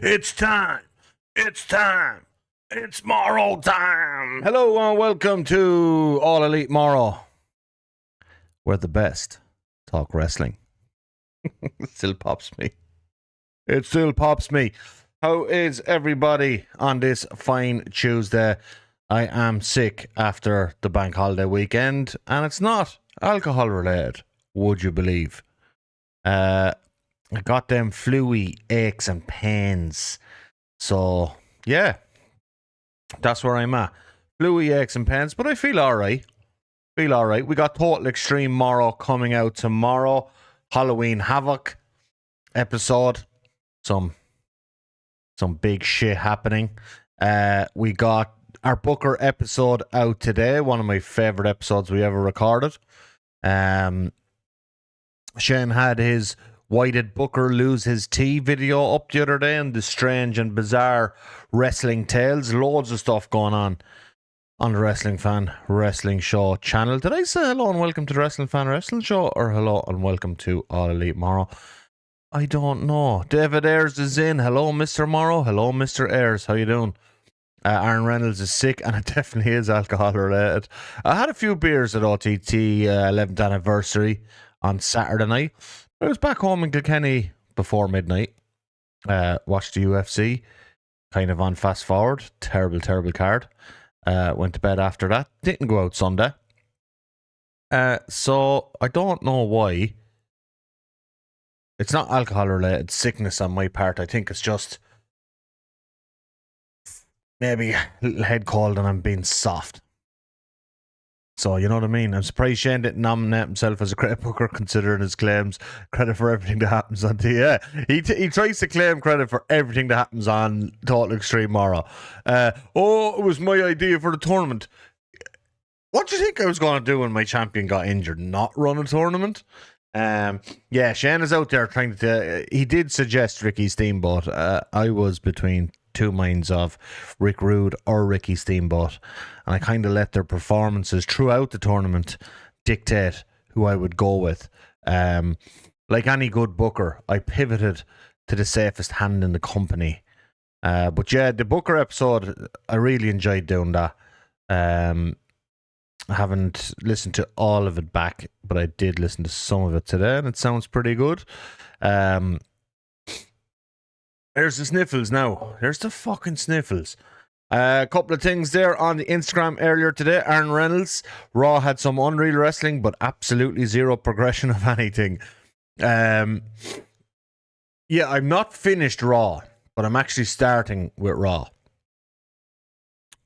It's time. It's time. It's Morro time. Hello and welcome to All Elite Morro. We're the best. Talk wrestling. It still pops me. It still pops me. How is everybody on this fine Tuesday? I am sick after the bank holiday weekend, and it's not alcohol related, would you believe? I got them fluey aches and pains. So, yeah, that's where I'm at. Fluey aches and pains, but I feel alright. We got Total Extreme Morro coming out tomorrow. Halloween Havoc episode. Some big shit happening. We got our Booker episode out today. One of my favourite episodes we ever recorded. Shane had his Why Did Booker Lose His Tea video up the other day, and the strange and bizarre wrestling tales. Loads of stuff going on the Wrestling Fan Wrestling Show channel. Did I say hello and welcome to the Wrestling Fan Wrestling Show, or hello and welcome to All Elite Morro? I don't know. David Ayers is in. Hello, Mr. Morro. Hello, Mr. Ayers. How you doing? Aaron Reynolds is sick, and it definitely is alcohol related. I had a few beers at OTT 11th anniversary on Saturday night. I was back home in Kilkenny before midnight. Watched the UFC, kind of on fast forward. Terrible card. Went to bed after that. Didn't go out Sunday. So I don't know why. It's not alcohol related sickness on my part. I think it's just maybe a little head cold and I'm being soft. So, you know what I mean? I'm surprised Shane didn't nominate himself as a credit booker, considering his claims credit for everything that happens on the... Yeah, he tries to claim credit for everything that happens on Total Extreme Morro. It was my idea for the tournament. What do you think I was going to do when my champion got injured? Not run a tournament? Yeah, Shane is out there trying to... he did suggest Ricky Steamboat. I was between two minds of Rick Rude or Ricky Steamboat, and I kind of let their performances throughout the tournament dictate who I would go with. Like any good booker, I pivoted to the safest hand in the company. But yeah, the Booker episode, I really enjoyed doing that. I haven't listened to all of it back, but I did listen to some of it today, and it sounds pretty good. There's the sniffles now. There's the fucking sniffles. A couple of things there on the Instagram earlier today. Aaron Reynolds, Raw had some unreal wrestling, but absolutely zero progression of anything. Yeah, I'm not finished Raw, but I'm actually starting with Raw.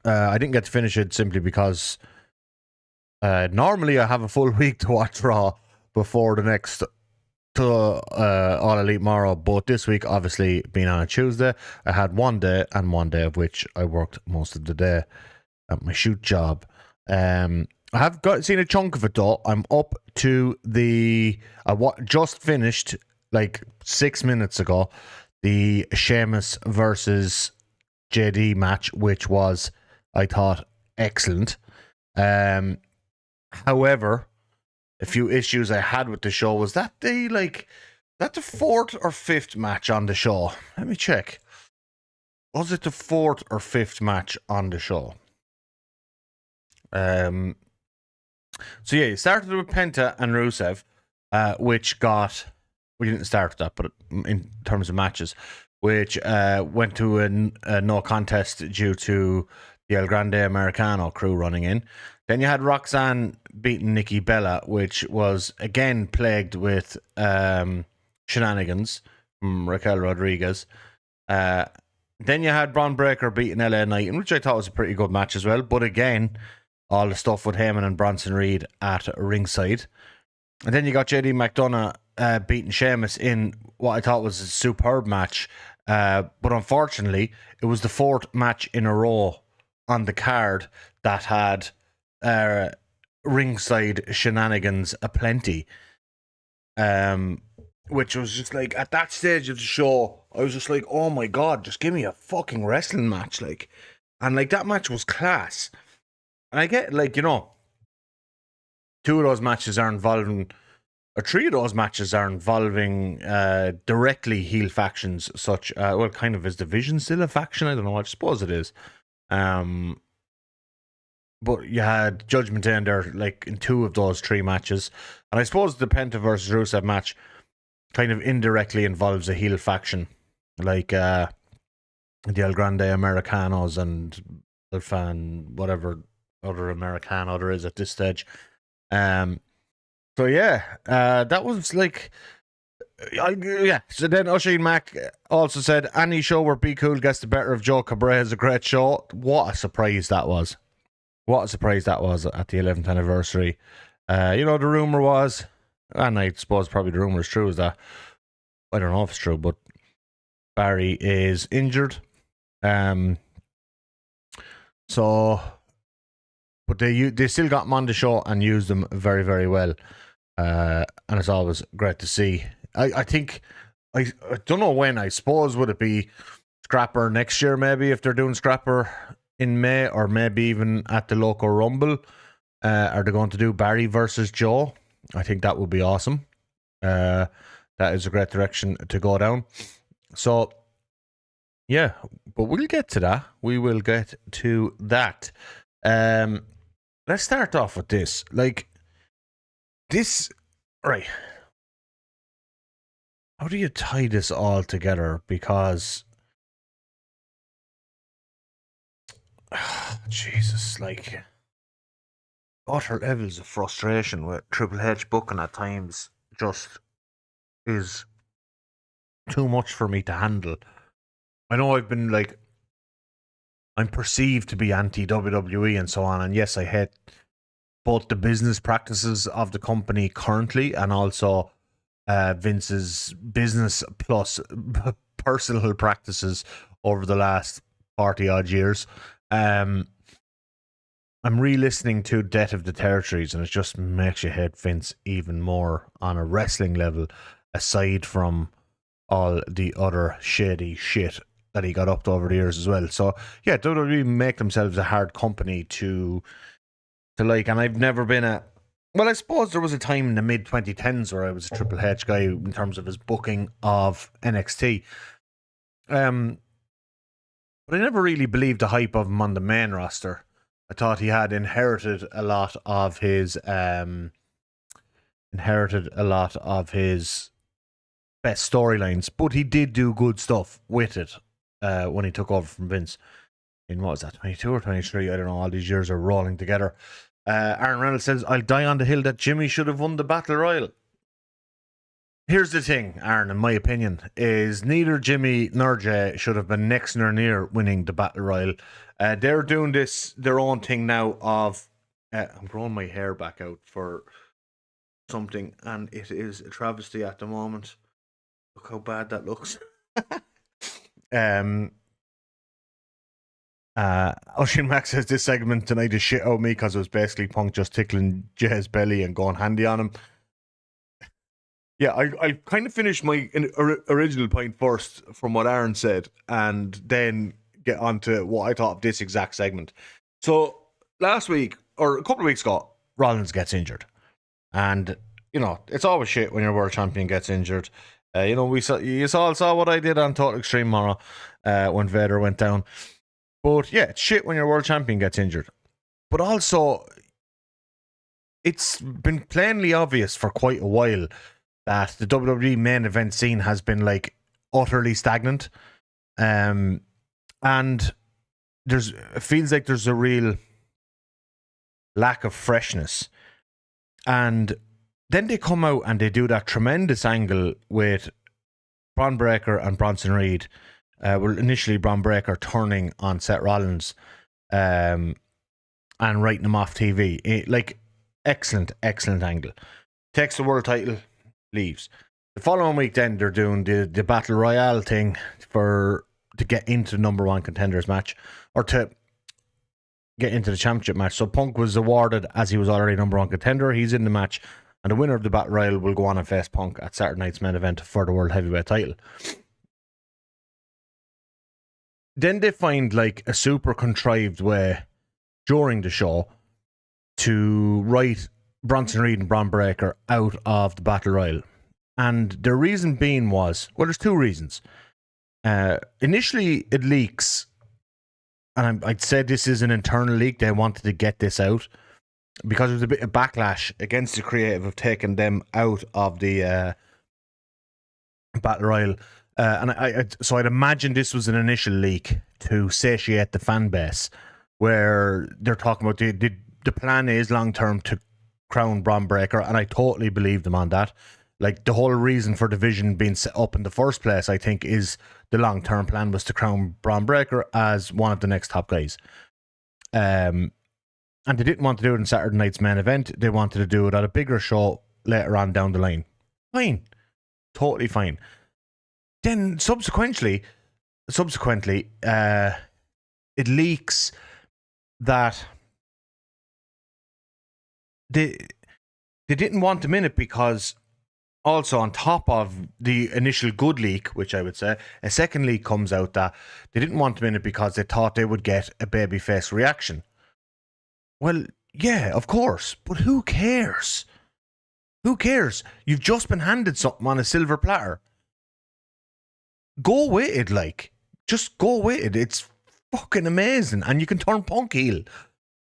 I didn't get to finish it simply because normally I have a full week to watch Raw before the next All Elite Morro, but this week, obviously being on a Tuesday, I had one day of which I worked most of the day at my shoot job. I have seen a chunk of it though. I'm up to just finished like 6 minutes ago the Sheamus versus JD match, which was, I thought, excellent. However, a few issues I had with the show was that the fourth or fifth match on the show. Let me check. Was it the fourth or fifth match on the show? So yeah, you started with Penta and Rusev, which got... We didn't start with that, but in terms of matches, which went to a no contest due to the El Grande Americano crew running in. Then you had Roxanne beating Nikki Bella, which was again plagued with shenanigans from Raquel Rodriguez. Then you had Bron Breakker beating LA Knight, which I thought was a pretty good match as well. But again, all the stuff with Heyman and Bronson Reed at ringside. And then you got JD McDonough beating Sheamus in what I thought was a superb match. But unfortunately, it was the fourth match in a row on the card that had ringside shenanigans aplenty. Which was just like, at that stage of the show, I was just like, oh my god, just give me a fucking wrestling match. Like, And, like, that match was class. And I get, like, you know, 2 of those matches are involving, or 3 of those matches are involving directly heel factions, such, well, kind of, is Division still a faction? I don't know, I suppose it is. But you had Judgment Day in there, like, in 2 of those 3 matches. And I suppose the Penta versus Rusev match kind of indirectly involves a heel faction. Like, the El Grande Americanos and Alpha and whatever other Americano there is at this stage. So, yeah, that was, like... So then Oisin Mac also said, any show where Be Cool gets the better of Joe Cabrera is a great show. What a surprise that was. What a surprise that was at the 11th anniversary. You know, the rumour was, and I suppose probably the rumour is true, is that, I don't know if it's true, but Barry is injured. So, but they still got him on the show and used him very, very well. And it's always great to see. I think, I don't know when, I suppose, would it be Scrapper next year, maybe, if they're doing Scrapper in May, or maybe even at the local Rumble. Are they going to do Barry versus Joe? I think that would be awesome. That is a great direction to go down. So, yeah, but we'll get to that. We will get to that. Let's start off with this. Like, this, right. How do you tie this all together? Because, Jesus, like, utter levels of frustration with Triple H booking at times just is too much for me to handle. I know I've been, like, I'm perceived to be anti-WWE and so on, and yes, I hate both the business practices of the company currently and also Vince's business plus personal practices over the last 40-odd years. I'm re-listening to Death of the Territories, and it just makes you hate Vince even more on a wrestling level, aside from all the other shady shit that he got up to over the years as well. So, yeah, WWE make themselves a hard company to like, and I've never been a... Well, I suppose there was a time in the mid-2010s where I was a Triple H guy in terms of his booking of NXT. But I never really believed the hype of him on the main roster. I thought he had inherited a lot of his best storylines, but he did do good stuff with it when he took over from Vince in, what was that, 22 or 23? I don't know, all these years are rolling together. Aaron Reynolds says, I'll die on the hill that Jimmy should have won the Battle Royal. Here's the thing, Aaron, in my opinion, is neither Jimmy nor Jey should have been next nor near winning the Battle Royal. They're doing this, their own thing now of... I'm growing my hair back out for something, and it is a travesty at the moment. Look how bad that looks. Oisin Max says this segment tonight is shit out of me because it was basically Punk just tickling Jay's belly and going handy on him. Yeah, I kind of finished my original point first from what Aaron said, and then get on to what I thought of this exact segment. So last week, or a couple of weeks ago, Rollins gets injured. And, you know, it's always shit when your world champion gets injured. You know, you all saw what I did on Total Extreme Morro when Vader went down. But yeah, it's shit when your world champion gets injured. But also, it's been plainly obvious for quite a while that the WWE main event scene has been, like, utterly stagnant. And it feels like there's a real lack of freshness. And then they come out and they do that tremendous angle with Bron Breakker and Bronson Reed. Well, initially Bron Breakker turning on Seth Rollins and writing him off TV. Excellent angle. Takes the world title, leaves. The following week then they're doing the Battle Royale thing to get into the number one contenders match, or to get into the championship match. So Punk was awarded, as he was already number one contender. He's in the match, and the winner of the Battle Royal will go on and face Punk at Saturday night's main event for the World Heavyweight title. then they find like a super contrived way during the show to write Bronson Reed and Bron Breakker out of the Battle Royal. And the reason being was, well, there's two reasons. Initially, it leaks, and I'd say this is an internal leak. They wanted to get this out because there was a bit of backlash against the creative of taking them out of the Battle Royal. So I'd imagine this was an initial leak to satiate the fan base, where they're talking about the plan is long term to crown Bron Breakker, and I totally believe them on that. Like, the whole reason for division being set up in the first place, I think, is the long term plan was to crown Bron Breakker as one of the next top guys. And they didn't want to do it in Saturday night's main event. They wanted to do it at a bigger show later on down the line. Fine, totally fine. Then subsequently, it leaks that they didn't want him in it because also on top of the initial good leak, which I would say, a second leak comes out that they didn't want him in it because they thought they would get a babyface reaction. Well, yeah, of course, but who cares? Who cares? You've just been handed something on a silver platter. Go with it, like. Just go with it. It's fucking amazing. And you can turn Punk heel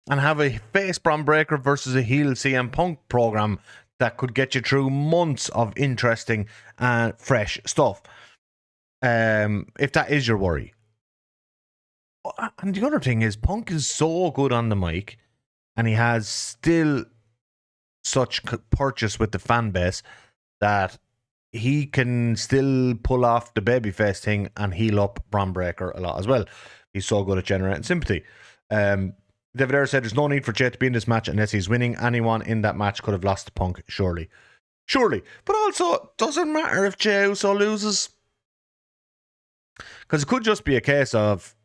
and have a face Bron Breakker versus a heel CM Punk program that could get you through months of interesting and fresh stuff. If that is your worry. And the other thing is, Punk is so good on the mic, and he has still such purchase with the fan base that he can still pull off the babyface thing and heal up Bron Breakker a lot as well. He's so good at generating sympathy. David Ayres said there's no need for Jey to be in this match unless he's winning. Anyone in that match could have lost to Punk, surely. But also, it doesn't matter if Jey Uso loses. Because it could just be a case of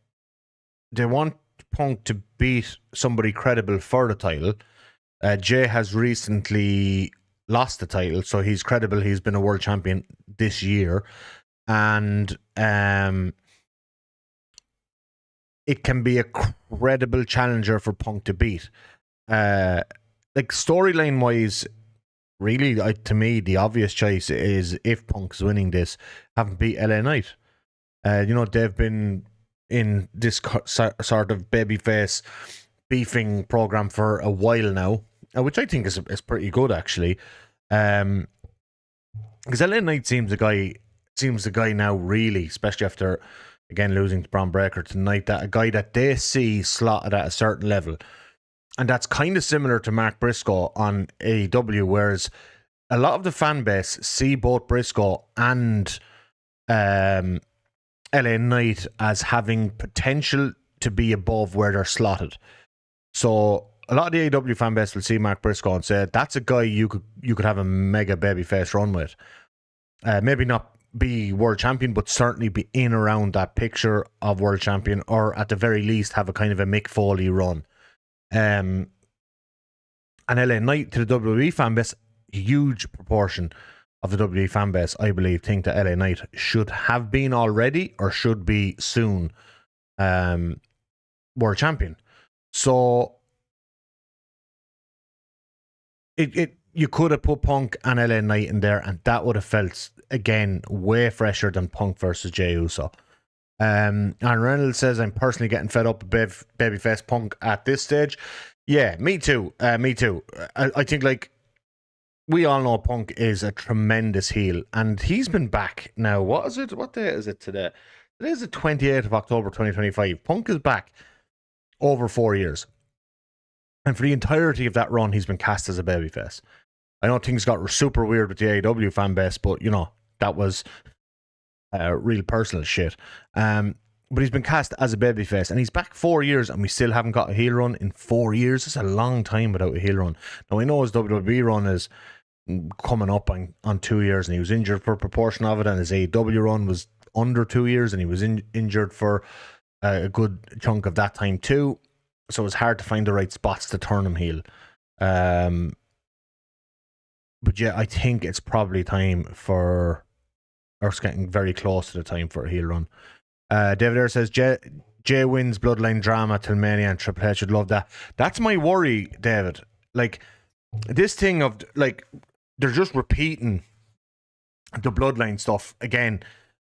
they want Punk to beat somebody credible for the title. Jey has recently lost the title, so he's credible. He's been a world champion this year. And it can be a credible challenger for Punk to beat. Like, storyline wise, really, to me, the obvious choice is, if Punk's winning this, have him beat LA Knight. They've been in this sort of babyface beefing program for a while now, which I think is pretty good, actually. Because LA Knight seems the guy now, really, especially after, again, losing to Bron Breakker tonight, that a guy that they see slotted at a certain level. And that's kind of similar to Mark Briscoe on AEW, whereas a lot of the fan base see both Briscoe and LA Knight as having potential to be above where they're slotted. So a lot of the AEW fan base will see Mark Briscoe and say, that's a guy you could have a mega babyface run with. Maybe not be world champion, but certainly be in around that picture of world champion, or at the very least have a kind of a Mick Foley run. And LA Knight, to the WWE fan base, a huge proportion of the WWE fan base, I believe, think that LA Knight should have been already, or should be soon, world champion. So you could have put Punk and LA Knight in there, and that would have felt, again, way fresher than Punk versus Jey Uso. And Reynolds says, I'm personally getting fed up with babyface Punk at this stage. Yeah, me too. I think, like, we all know Punk is a tremendous heel, and he's been back now. What is it? What day is it today? Today is the 28th of October 2025. Punk is back over 4 years. And for the entirety of that run, he's been cast as a babyface. I know things got super weird with the AEW fan base, but, that was real personal shit. But he's been cast as a babyface, and he's back 4 years, and we still haven't got a heel run in 4 years. It's a long time without a heel run. Now, I know his WWE run is coming up on 2 years, and he was injured for a proportion of it, and his AEW run was under 2 years, and he was injured for a good chunk of that time too. So it's hard to find the right spots to turn him heel. But yeah, I think it's probably time for, or it's getting very close to the time for a heel run. David Ayer says, Jey wins Bloodline drama till Mania and Triple H would love that. That's my worry, David. Like, this thing of, like, they're just repeating the Bloodline stuff again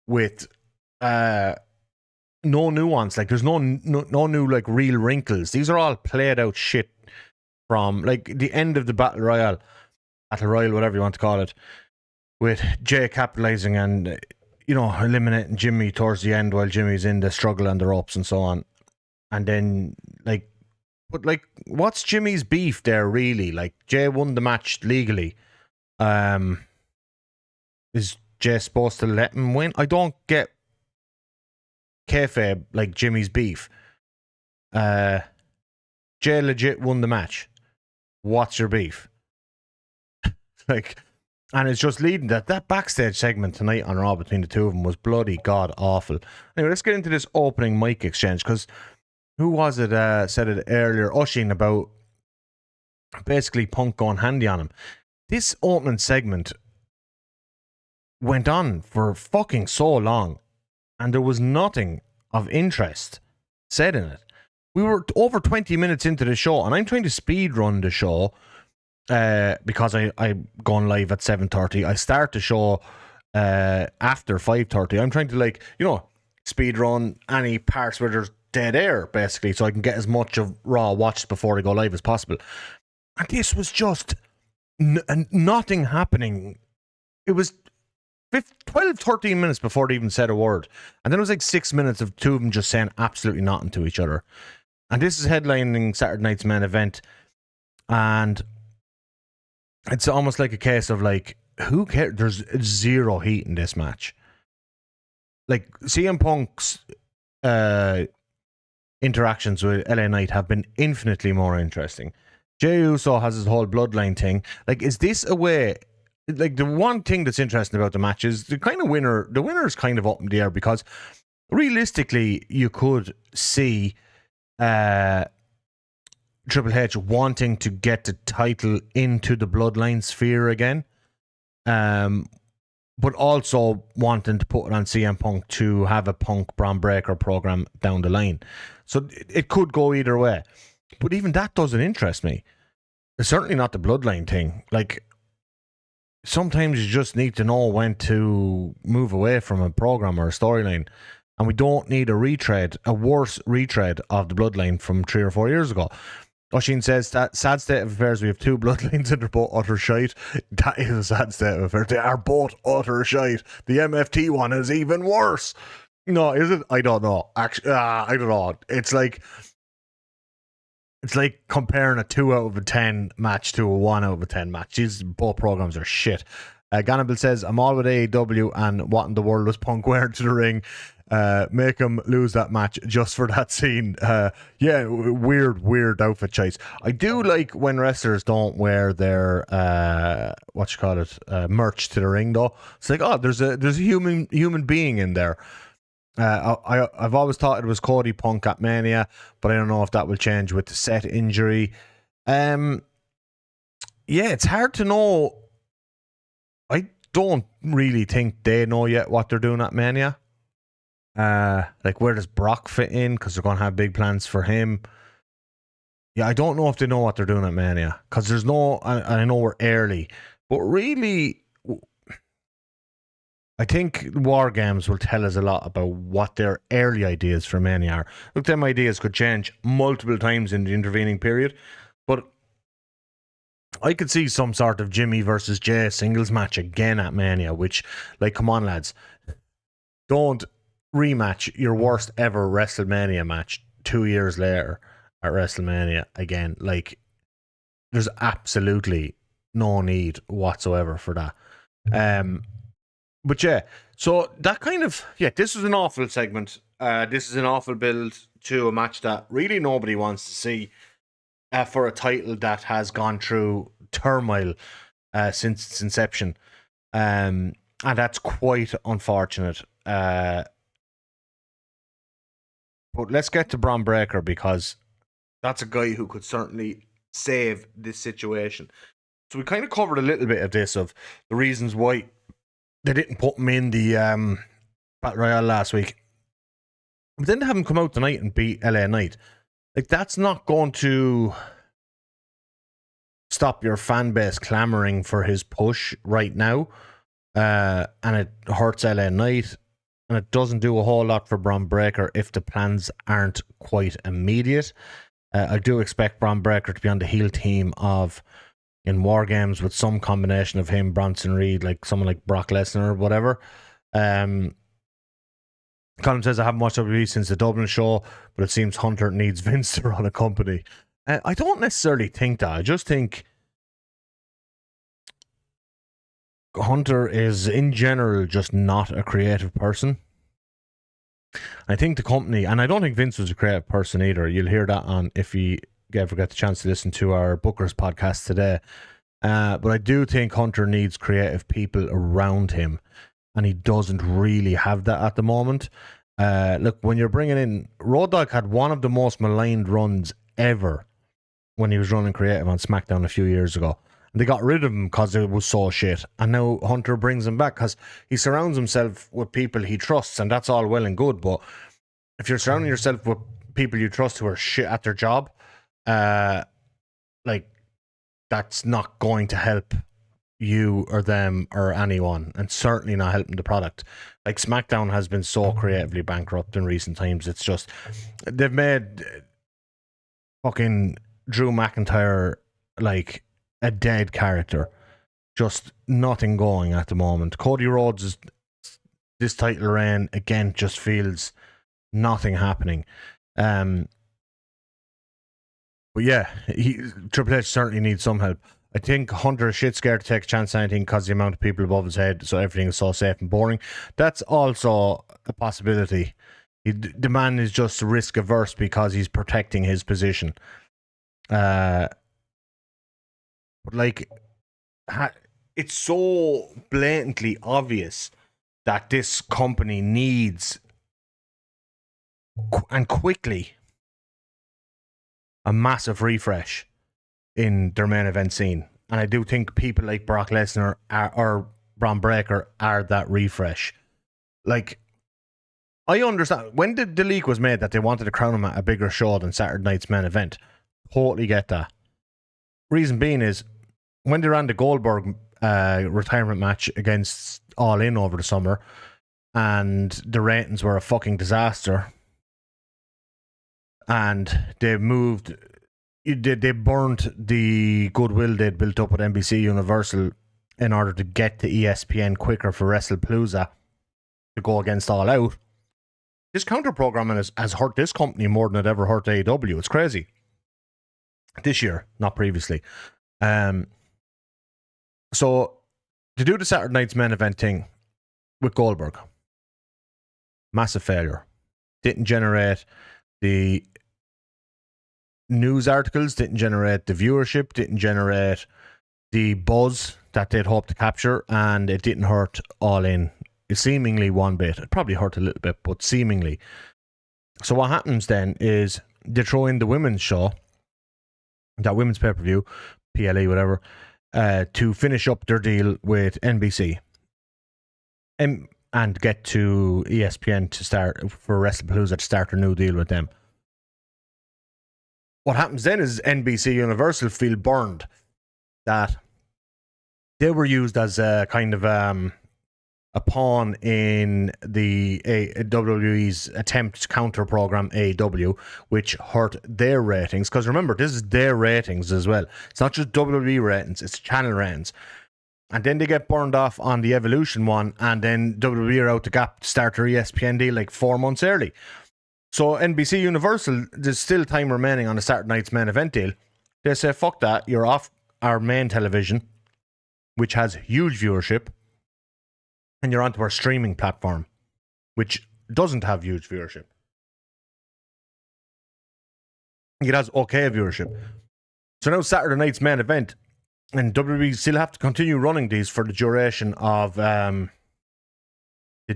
with no nuance. Like, there's no new, like, real wrinkles. These are all played out shit from, like, the end of the Battle Royale, whatever you want to call it, with Jey capitalizing and, you know, eliminating Jimmy towards the end while Jimmy's in the struggle and the ropes and so on. And then, like, but, like, what's Jimmy's beef there, really? Like, Jey won the match legally. Is Jey supposed to let him win? I don't get kayfabe, like, Jimmy's beef. Jey legit won the match. What's your beef? Like, and it's just leading that backstage segment tonight on Raw between the two of them was bloody god awful. Anyway, let's get into this opening mic exchange, because who was it said it earlier? Oshin, about basically Punk going handy on him. This opening segment went on for fucking so long, and there was nothing of interest said in it. We were over 20 minutes into the show, and I'm trying to speed run the show because I'm going live at 7:30. I start the show after 5:30. I'm trying to, like, you know, speed run any parts where there's dead air, basically, so I can get as much of Raw watched before I go live as possible. And this was just nothing happening. It was 12, 13 minutes before they even said a word. And then it was like 6 minutes of two of them just saying absolutely nothing to each other. And this is headlining Saturday night's main event. And it's almost like a case of, like, who cares? There's zero heat in this match. Like, CM Punk's interactions with LA Knight have been infinitely more interesting. Jey Uso has his whole bloodline thing. Like, is this a way? Like, the one thing that's interesting about the match is the winner is kind of up in the air, because realistically you could see Triple H wanting to get the title into the bloodline sphere again, but also wanting to put it on CM Punk to have a Punk Bron Breakker program down the line. So it could go either way, but even that doesn't interest me. It's certainly not the bloodline thing. Like, sometimes you just need to know when to move away from a program or a storyline, and we don't need a worse retread of the bloodline from 3 or 4 years ago. Oshin says that sad state of affairs. We have two bloodlines and they're both utter shite. That is a sad state of affairs. They are both utter shite. The MFT one is even worse. No, is it? I don't know. Actually, I don't know. It's like comparing a 2 out of 10 match to a 1 out of 10 match. These both programs are shit. Ganable says, I'm all with AEW, and what in the world was Punk wearing to the ring? Make him lose that match just for that scene. Yeah, weird outfit choice. I do like when wrestlers don't wear their merch to the ring, though. It's like, oh, there's a human being in there. I've always thought it was Cody Punk at Mania, but I don't know if that will change with the Seth injury. Yeah, it's hard to know. I don't really think they know yet what they're doing at Mania. Like, where does Brock fit in? Because they're going to have big plans for him. Yeah, I don't know if they know what they're doing at Mania, because there's no, I know we're early, but really, I think War Games will tell us a lot about what their early ideas for Mania are. Look, them ideas could change multiple times in the intervening period, but I could see some sort of Jimmy versus Jey singles match again at Mania, which, like, come on, lads, don't rematch your worst ever WrestleMania match 2 years later at WrestleMania again. Like, there's absolutely no need whatsoever for that. But yeah, so that kind of, yeah, this was an awful segment. This is an awful build to a match that really nobody wants to see for a title that has gone through turmoil since its inception. And that's quite unfortunate. But let's get to Bron Breakker, because that's a guy who could certainly save this situation. So we kind of covered a little bit of this, of the reasons why they didn't put him in the Battle Royale last week. But then to have him come out tonight and beat LA Knight, like, that's not going to stop your fan base clamoring for his push right now. And it hurts LA Knight, and it doesn't do a whole lot for Bron Breakker if the plans aren't quite immediate. I do expect Bron Breakker to be on the heel team in War Games with some combination of him, Bronson Reed, like someone like Brock Lesnar or whatever. Colin says, I haven't watched WWE since the Dublin show, but it seems Hunter needs Vince to run a company. I don't necessarily think that. I just think Hunter is, in general, just not a creative person. I think the company, and I don't think Vince was a creative person either. You'll hear that on if you ever get the chance to listen to our Bookers podcast today. But I do think Hunter needs creative people around him, and he doesn't really have that at the moment. Look, when you're bringing in... Road Dogg had one of the most maligned runs ever when he was running creative on SmackDown a few years ago. And they got rid of him because it was so shit. And now Hunter brings him back because he surrounds himself with people he trusts, and that's all well and good. But if you're surrounding yourself with people you trust who are shit at their job, like, that's not going to help you or them or anyone, and certainly not helping the product. Like, SmackDown has been so creatively bankrupt in recent times. It's just, they've made fucking Drew McIntyre like a dead character. Just nothing going at the moment. Cody Rhodes, this title reign again just feels nothing happening. But yeah, Triple H certainly needs some help. I think Hunter is shit scared to take a chance on anything because the amount of people above his head, so everything is so safe and boring. That's also a possibility. The man is just risk averse because he's protecting his position. But like, it's so blatantly obvious that this company needs, and quickly, a massive refresh in their main event scene. And I do think people like Brock Lesnar or Bron Breakker are that refresh. Like, I understand when the leak was made that they wanted to crown him at a bigger show than Saturday night's main event. Totally get that. Reason being is, when they ran the Goldberg retirement match against All In over the summer, and the ratings were a fucking disaster, and they moved, they burnt the goodwill they'd built up with NBC Universal in order to get to ESPN quicker for WrestlePalooza to go against All Out. This counter programming has hurt this company more than it ever hurt AEW. It's crazy. This year, not previously. So, to do the Saturday night's main event thing with Goldberg, massive failure. Didn't generate the news articles, didn't generate the viewership, didn't generate the buzz that they'd hoped to capture, and it didn't hurt All In. Seemingly one bit. It probably hurt a little bit, but seemingly. So what happens then is they throw in the women's show, that women's pay-per-view, PLE, whatever, to finish up their deal with NBC and get to ESPN to start, for WrestlePalooza to start a new deal with them. What happens then is NBC Universal feel burned that they were used as a kind of a pawn in the WWE's attempt to counter program AEW, which hurt their ratings. Because remember, this is their ratings as well. It's not just WWE ratings, it's channel ratings. And then they get burned off on the Evolution one, and then WWE are out the gap to start their ESPN deal like 4 months early. So NBC Universal, there's still time remaining on the Saturday night's main event deal. They say, fuck that, you're off our main television, which has huge viewership, and you're onto our streaming platform, which doesn't have huge viewership. It has okay viewership. So now Saturday night's main event, and WWE still have to continue running these for the duration of the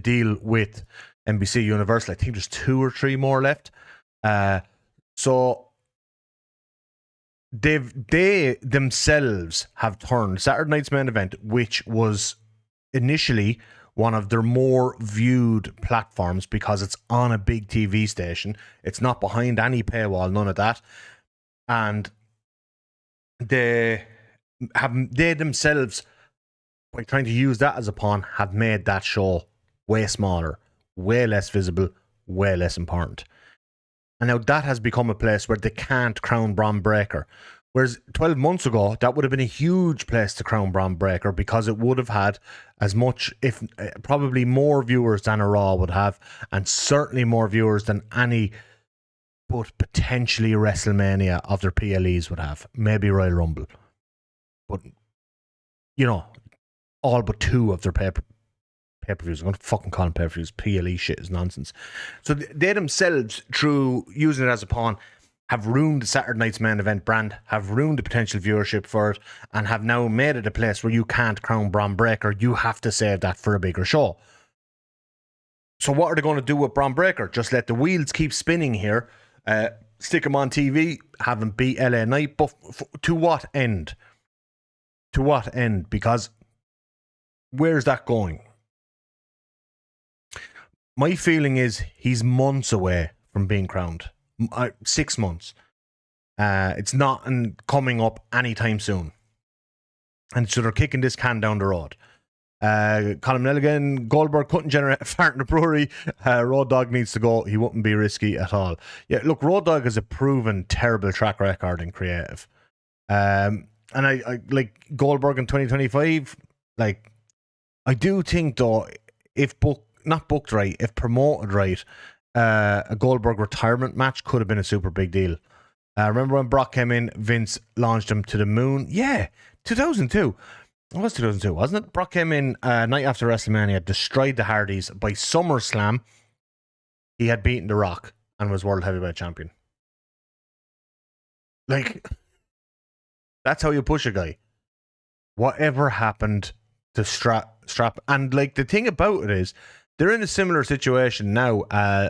deal with NBC Universal. I think there's 2 or 3 more left. So they themselves have turned Saturday night's main event, which was initially one of their more viewed platforms because it's on a big TV station. It's not behind any paywall, none of that. And they themselves, by trying to use that as a pawn, have made that show way smaller, way less visible, way less important. And now that has become a place where they can't crown Bron Breakker. Whereas 12 months ago, that would have been a huge place to crown Bron Breakker because it would have had as much, if probably more viewers than a Raw would have, and certainly more viewers than any but potentially WrestleMania of their PLEs would have. Maybe Royal Rumble. But, you know, all but 2 of their pay-per-views. I'm going to fucking call them pay-per-views. PLE shit is nonsense. So they themselves, through using it as a pawn, have ruined the Saturday Night's Main Event brand, have ruined the potential viewership for it, and have now made it a place where you can't crown Bron Breakker. You have to save that for a bigger show. So what are they going to do with Bron Breakker? Just let the wheels keep spinning here, stick him on TV, have him beat LA Knight, but to what end? To what end? Because where's that going? My feeling is he's months away from being crowned. 6 months. It's not coming up anytime soon. And so they're kicking this can down the road. Colin Nelligan, Goldberg couldn't generate a fart in the brewery. Road Dogg needs to go. He wouldn't be risky at all. Yeah, look, Road Dogg has a proven terrible track record in creative. And I like Goldberg in 2025. Like, I do think though, if not booked right, if promoted right, a Goldberg retirement match could have been a super big deal. Remember when Brock came in, Vince launched him to the moon? Yeah, 2002. It was 2002, wasn't it? Brock came in night after WrestleMania, destroyed the Hardys. By SummerSlam, he had beaten The Rock and was World Heavyweight Champion. Like, that's how you push a guy. Whatever happened to strap? And like, the thing about it is, they're in a similar situation now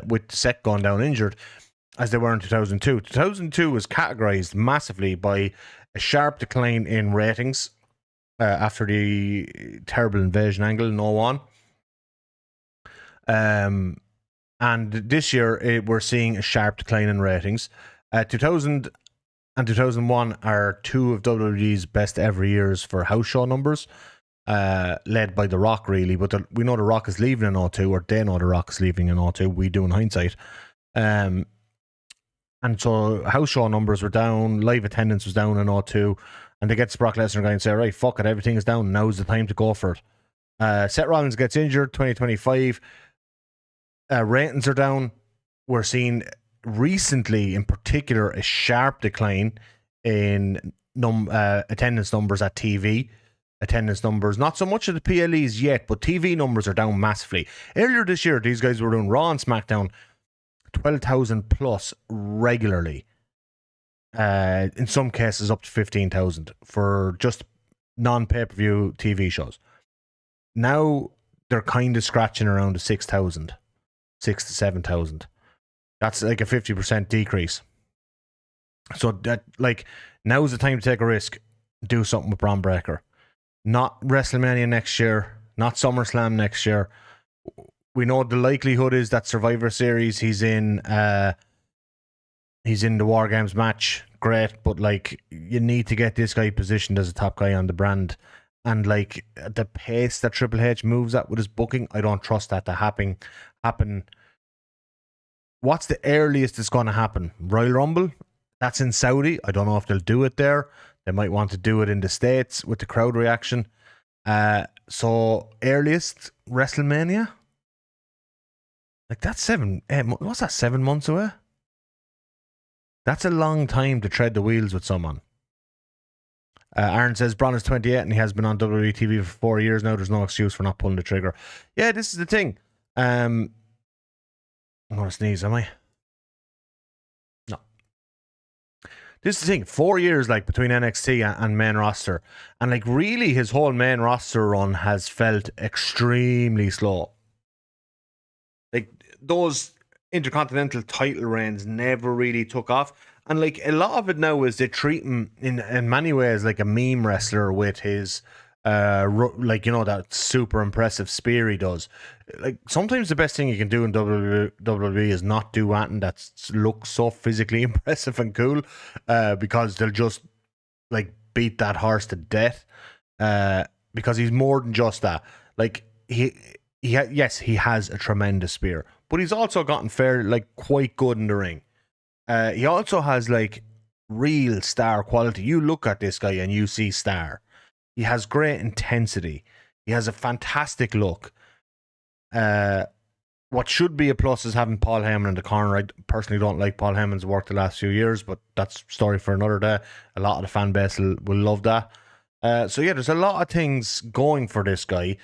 with Seth going down injured as they were in 2002. 2002 was categorized massively by a sharp decline in ratings after the terrible invasion angle in 01. And this year we're seeing a sharp decline in ratings. 2000 and 2001 are 2 of WWE's best ever years for house show numbers. Led by The Rock, really, but we know The Rock is leaving in 02, or they know The Rock is leaving in 02. We do in hindsight. And so house show numbers were down, live attendance was down in 02, and they get to Brock Lesnar guy and say, right, fuck it, everything is down. Now's the time to go for it. Seth Rollins gets injured, 2025. Ratings are down. We're seeing recently, in particular, a sharp decline in attendance numbers at TV. Attendance numbers, not so much of the PLEs yet, but TV numbers are down massively. Earlier this year, these guys were doing Raw and SmackDown 12,000 plus regularly. In some cases up to 15,000 for just non-pay-per-view TV shows. Now they're kind of scratching around the 6,000, 6,000 to 7,000. That's like a 50% decrease. So that, like, now's the time to take a risk. Do something with Bron Breakker. Not WrestleMania next year, not SummerSlam next year. We know the likelihood is that Survivor Series he's in the War Games match. Great, but like, you need to get this guy positioned as a top guy on the brand. And like, the pace that Triple H moves at with his booking, I don't trust that to happen. What's the earliest it's going to happen? Royal Rumble? That's in Saudi. I don't know if they'll do it there. They might want to do it in the States with the crowd reaction. So earliest WrestleMania? Like, that's 7 months away? That's a long time to tread the wheels with someone. Aaron says Bron is 28 and he has been on WWE TV for 4 years now. There's no excuse for not pulling the trigger. Yeah, this is the thing. I'm going to sneeze, am I? No. This is the thing. 4 years, like, between NXT and main roster. And, like, really, his whole main roster run has felt extremely slow. Like, those Intercontinental title reigns never really took off. And, like, a lot of it now is they treat him in many ways like a meme wrestler with his Like, that super impressive spear he does. Like, sometimes the best thing you can do in WWE is not do anything that looks so physically impressive and cool, because they'll just like beat that horse to death. Because he's more than just that. Like, yes, he has a tremendous spear, but he's also gotten quite good in the ring. He also has like real star quality. You look at this guy and you see star. He has great intensity. He has a fantastic look. What should be a plus is having Paul Heyman in the corner. I personally don't like Paul Heyman's work the last few years, but that's a story for another day. A lot of the fan base will love that. So yeah, there's a lot of things going for this guy.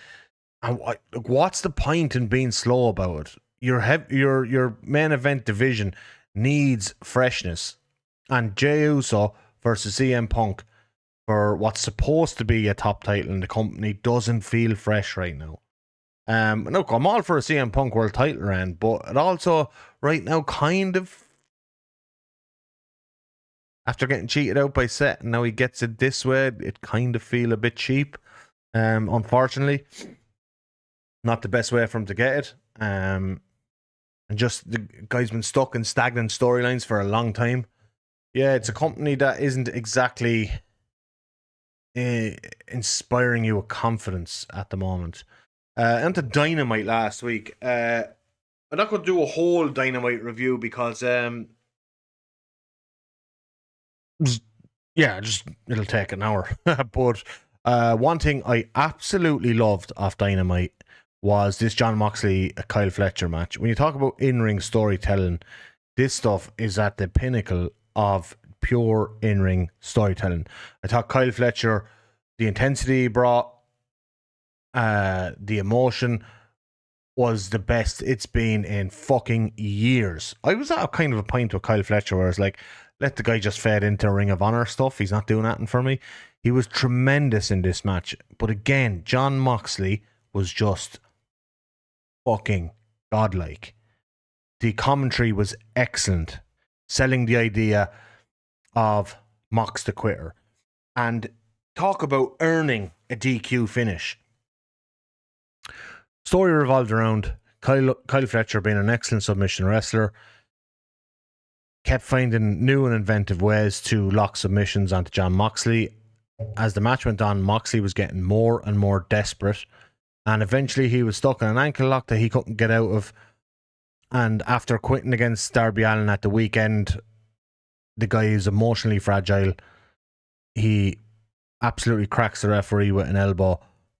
And what's the point in being slow about it? Your main event division needs freshness, and Jey Uso versus CM Punk for what's supposed to be a top title in the company doesn't feel fresh right now. Look, I'm all for a CM Punk world title reign, but it also right now kind of, after getting cheated out by Seth and now he gets it this way, it kind of feel a bit cheap. Unfortunately, not the best way for him to get it. And just the guy's been stuck in stagnant storylines for a long time. Yeah, it's a company that isn't exactly inspiring you with confidence at the moment. And to Dynamite last week. I'm not going to do a whole Dynamite review because it'll take an hour. But one thing I absolutely loved off Dynamite was this Jon Moxley Kyle Fletcher match. When you talk about in-ring storytelling, this stuff is at the pinnacle of pure in-ring storytelling. I thought Kyle Fletcher, the intensity he brought, the emotion was the best it's been in fucking years. I was at a kind of a point with Kyle Fletcher where I was like, let the guy just fade into Ring of Honor stuff. He's not doing anything for me. He was tremendous in this match. But again, Jon Moxley was just fucking godlike. The commentary was excellent, selling the idea of Mox the quitter. And talk about earning a DQ finish. Story revolved around Kyle Fletcher being an excellent submission wrestler, kept finding new and inventive ways to lock submissions onto Jon Moxley. As the match went on, Moxley was getting more and more desperate, and eventually he was stuck in an ankle lock that he couldn't get out of. And after quitting against Darby Allin at the weekend, the guy is emotionally fragile. He absolutely cracks the referee with an elbow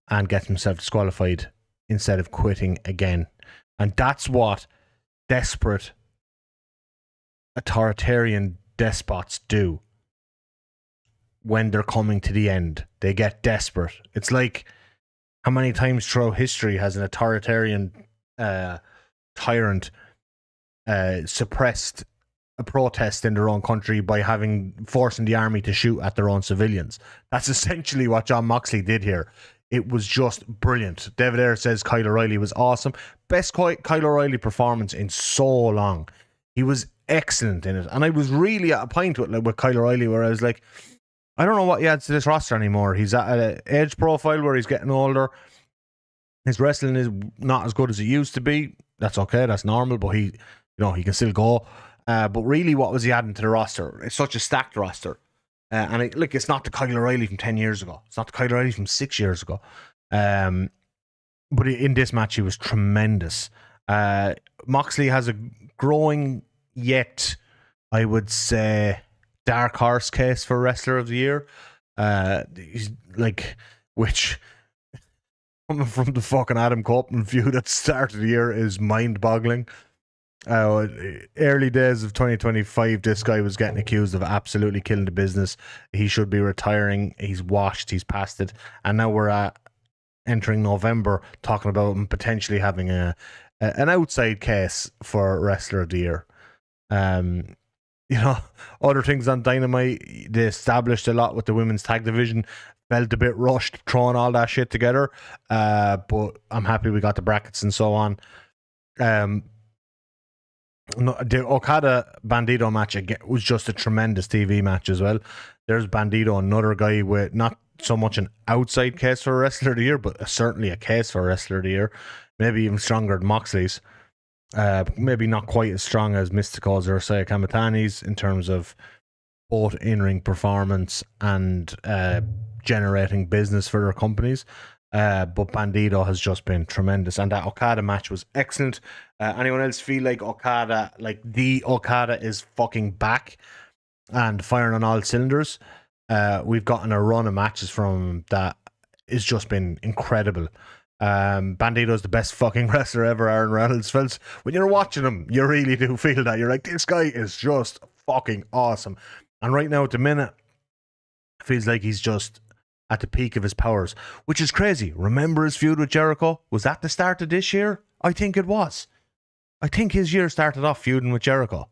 and gets himself disqualified instead of quitting again. And that's what desperate authoritarian despots do when they're coming to the end. They get desperate. It's like, how many times throughout history has an authoritarian tyrant suppressed a protest in their own country by forcing the army to shoot at their own civilians? That's essentially what Jon Moxley did here. It was just brilliant. David Ayers says Kyle O'Reilly was awesome. Best Kyle O'Reilly performance in so long. He was excellent in it. And I was really at a point with Kyle O'Reilly where I was like, I don't know what he adds to this roster anymore. He's at an age profile where he's getting older. His wrestling is not as good as it used to be. That's okay. That's normal. But he can still go. But really, what was he adding to the roster? It's such a stacked roster. It's not the Kyle O'Reilly from 10 years ago. It's not the Kyle O'Reilly from 6 years ago. But in this match, he was tremendous. Moxley has a growing, yet, I would say, dark horse case for Wrestler of the Year. He's which, coming from the fucking Adam Copeland feud at the start of the year, is mind-boggling. Early days of 2025, this guy was getting accused of absolutely killing the business. He should be retiring. He's washed. He's past it. And now we're entering November, talking about him potentially having an outside case for Wrestler of the Year. Other things on Dynamite, they established a lot with the women's tag division. Felt a bit rushed throwing all that shit together. But I'm happy we got the brackets and so on. The Okada Bandito match again was just a tremendous TV match as well. There's Bandito, another guy with not so much an outside case for a Wrestler of the Year, but certainly a case for a Wrestler of the Year. Maybe even stronger than Moxley's. Maybe not quite as strong as Mystico's or Saya Kamatani's in terms of both in-ring performance and generating business for their companies. But Bandito has just been tremendous, and that Okada match was excellent. Anyone else feel like Okada, like the Okada, is fucking back and firing on all cylinders? We've gotten a run of matches from him that has just been incredible. Bandito's the best fucking wrestler ever. Aaron Reynolds felt when you're watching him, you really do feel that. You're like, this guy is just fucking awesome. And right now at the minute, it feels like he's just at the peak of his powers, which is crazy. Remember his feud with Jericho? Was that the start of this year? I think it was. I think his year started off feuding with Jericho.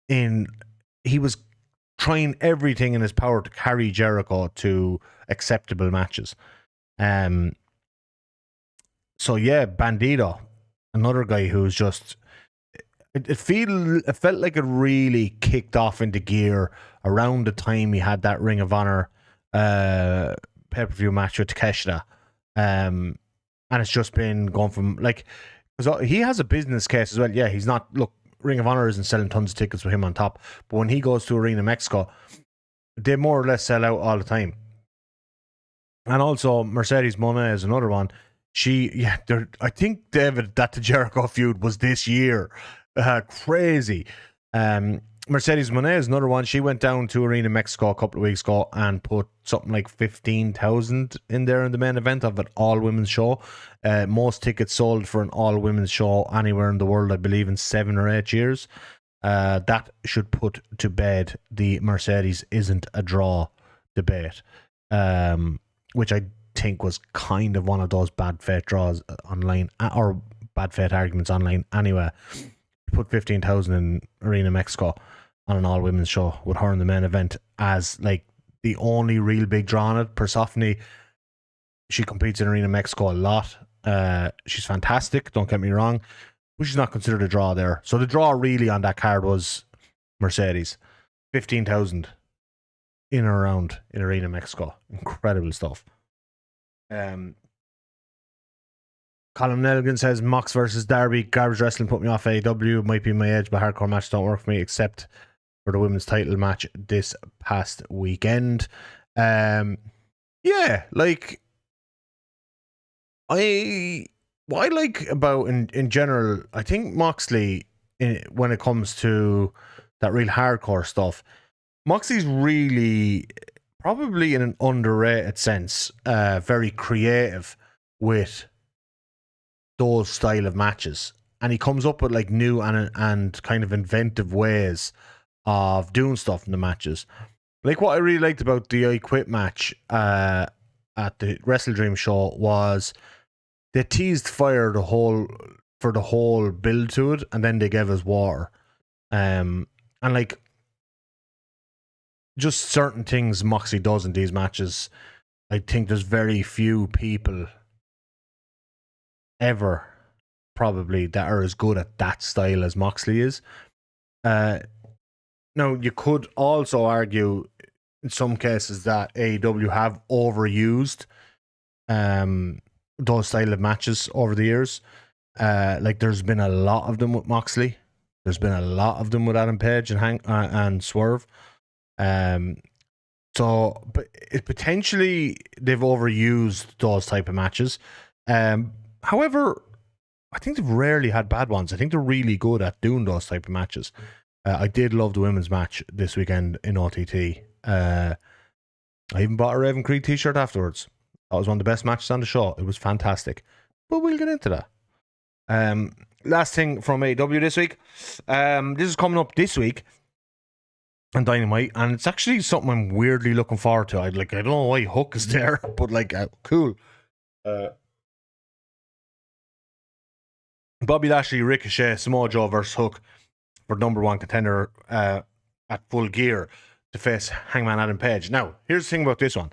He was trying everything in his power to carry Jericho to acceptable matches. So yeah, Bandito, another guy who's just... It felt like it really kicked off into gear around the time he had that Ring of Honor pay-per-view match with Takeshita. And it's just been going from, like, because he has a business case as well. Yeah, he's not, look, Ring of Honor isn't selling tons of tickets with him on top, but when he goes to Arena Mexico, they more or less sell out all the time. And also Mercedes Moné is another one. I think, David, that the Jericho feud was this year. Crazy. Mercedes Moné is another one. She went down to Arena Mexico a couple of weeks ago and put something like 15,000 in there in the main event of an all-women's show. Most tickets sold for an all-women's show anywhere in the world, I believe, in 7 or 8 years. That should put to bed the Mercedes isn't a draw debate, which I think was kind of one of those bad faith draws online, or bad faith arguments online anyway. Put 15,000 in Arena Mexico on an all-women's show with her in the main event as like the only real big draw on it. Persephone, she competes in Arena Mexico a lot. She's fantastic, don't get me wrong, but she's not considered a draw there. So the draw really on that card was Mercedes. 15,000 in or around in Arena Mexico. Incredible stuff. Colin Nelligan says Mox versus Darby, garbage wrestling put me off AEW. Might be my age, but hardcore matches don't work for me except for the women's title match this past weekend. Yeah, like what I like about in general, I think Moxley, when it comes to that real hardcore stuff, Moxley's really, probably in an underrated sense, very creative with those style of matches, and he comes up with like new and kind of inventive ways of doing stuff in the matches. Like what I really liked about the I Quit match at the Wrestle Dream show was they teased fire for the whole build to it, and then they gave us water, and like just certain things Moxley does in these matches. I think there's very few people ever probably that are as good at that style as Moxley is. Now you could also argue in some cases that AEW have overused those style of matches over the years. Like there's been a lot of them with Moxley. There's been a lot of them with Adam Page and Swerve. So but potentially they've overused those type of matches. However, I think they've rarely had bad ones. I think they're really good at doing those type of matches. I did love the women's match this weekend in OTT. I even bought a Raven Creek t-shirt afterwards. That was one of the best matches on the show. It was fantastic. But we'll get into that. Last thing from AEW this week. This is coming up this week on Dynamite, and it's actually something I'm weirdly looking forward to. I don't know why Hook is there, but cool. Bobby Lashley, Ricochet, Samoa Joe versus Hook for number one contender at Full Gear to face Hangman Adam Page. Now, here's the thing about this one.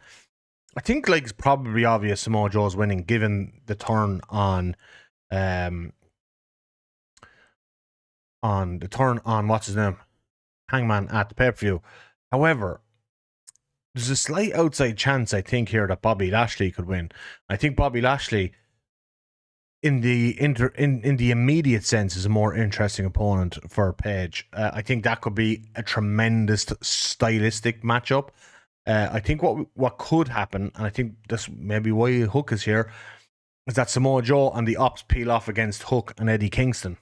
I think it's probably obvious Samoa Joe's winning given the turn on what's his name? Hangman at the pay-per-view. However, there's a slight outside chance, I think, here that Bobby Lashley could win. I think Bobby Lashley, in the in the immediate sense, is a more interesting opponent for Page. I think that could be a tremendous stylistic matchup. I think what could happen, and I think that's maybe why Hook is here, is that Samoa Joe and the Ops peel off against Hook and Eddie Kingston,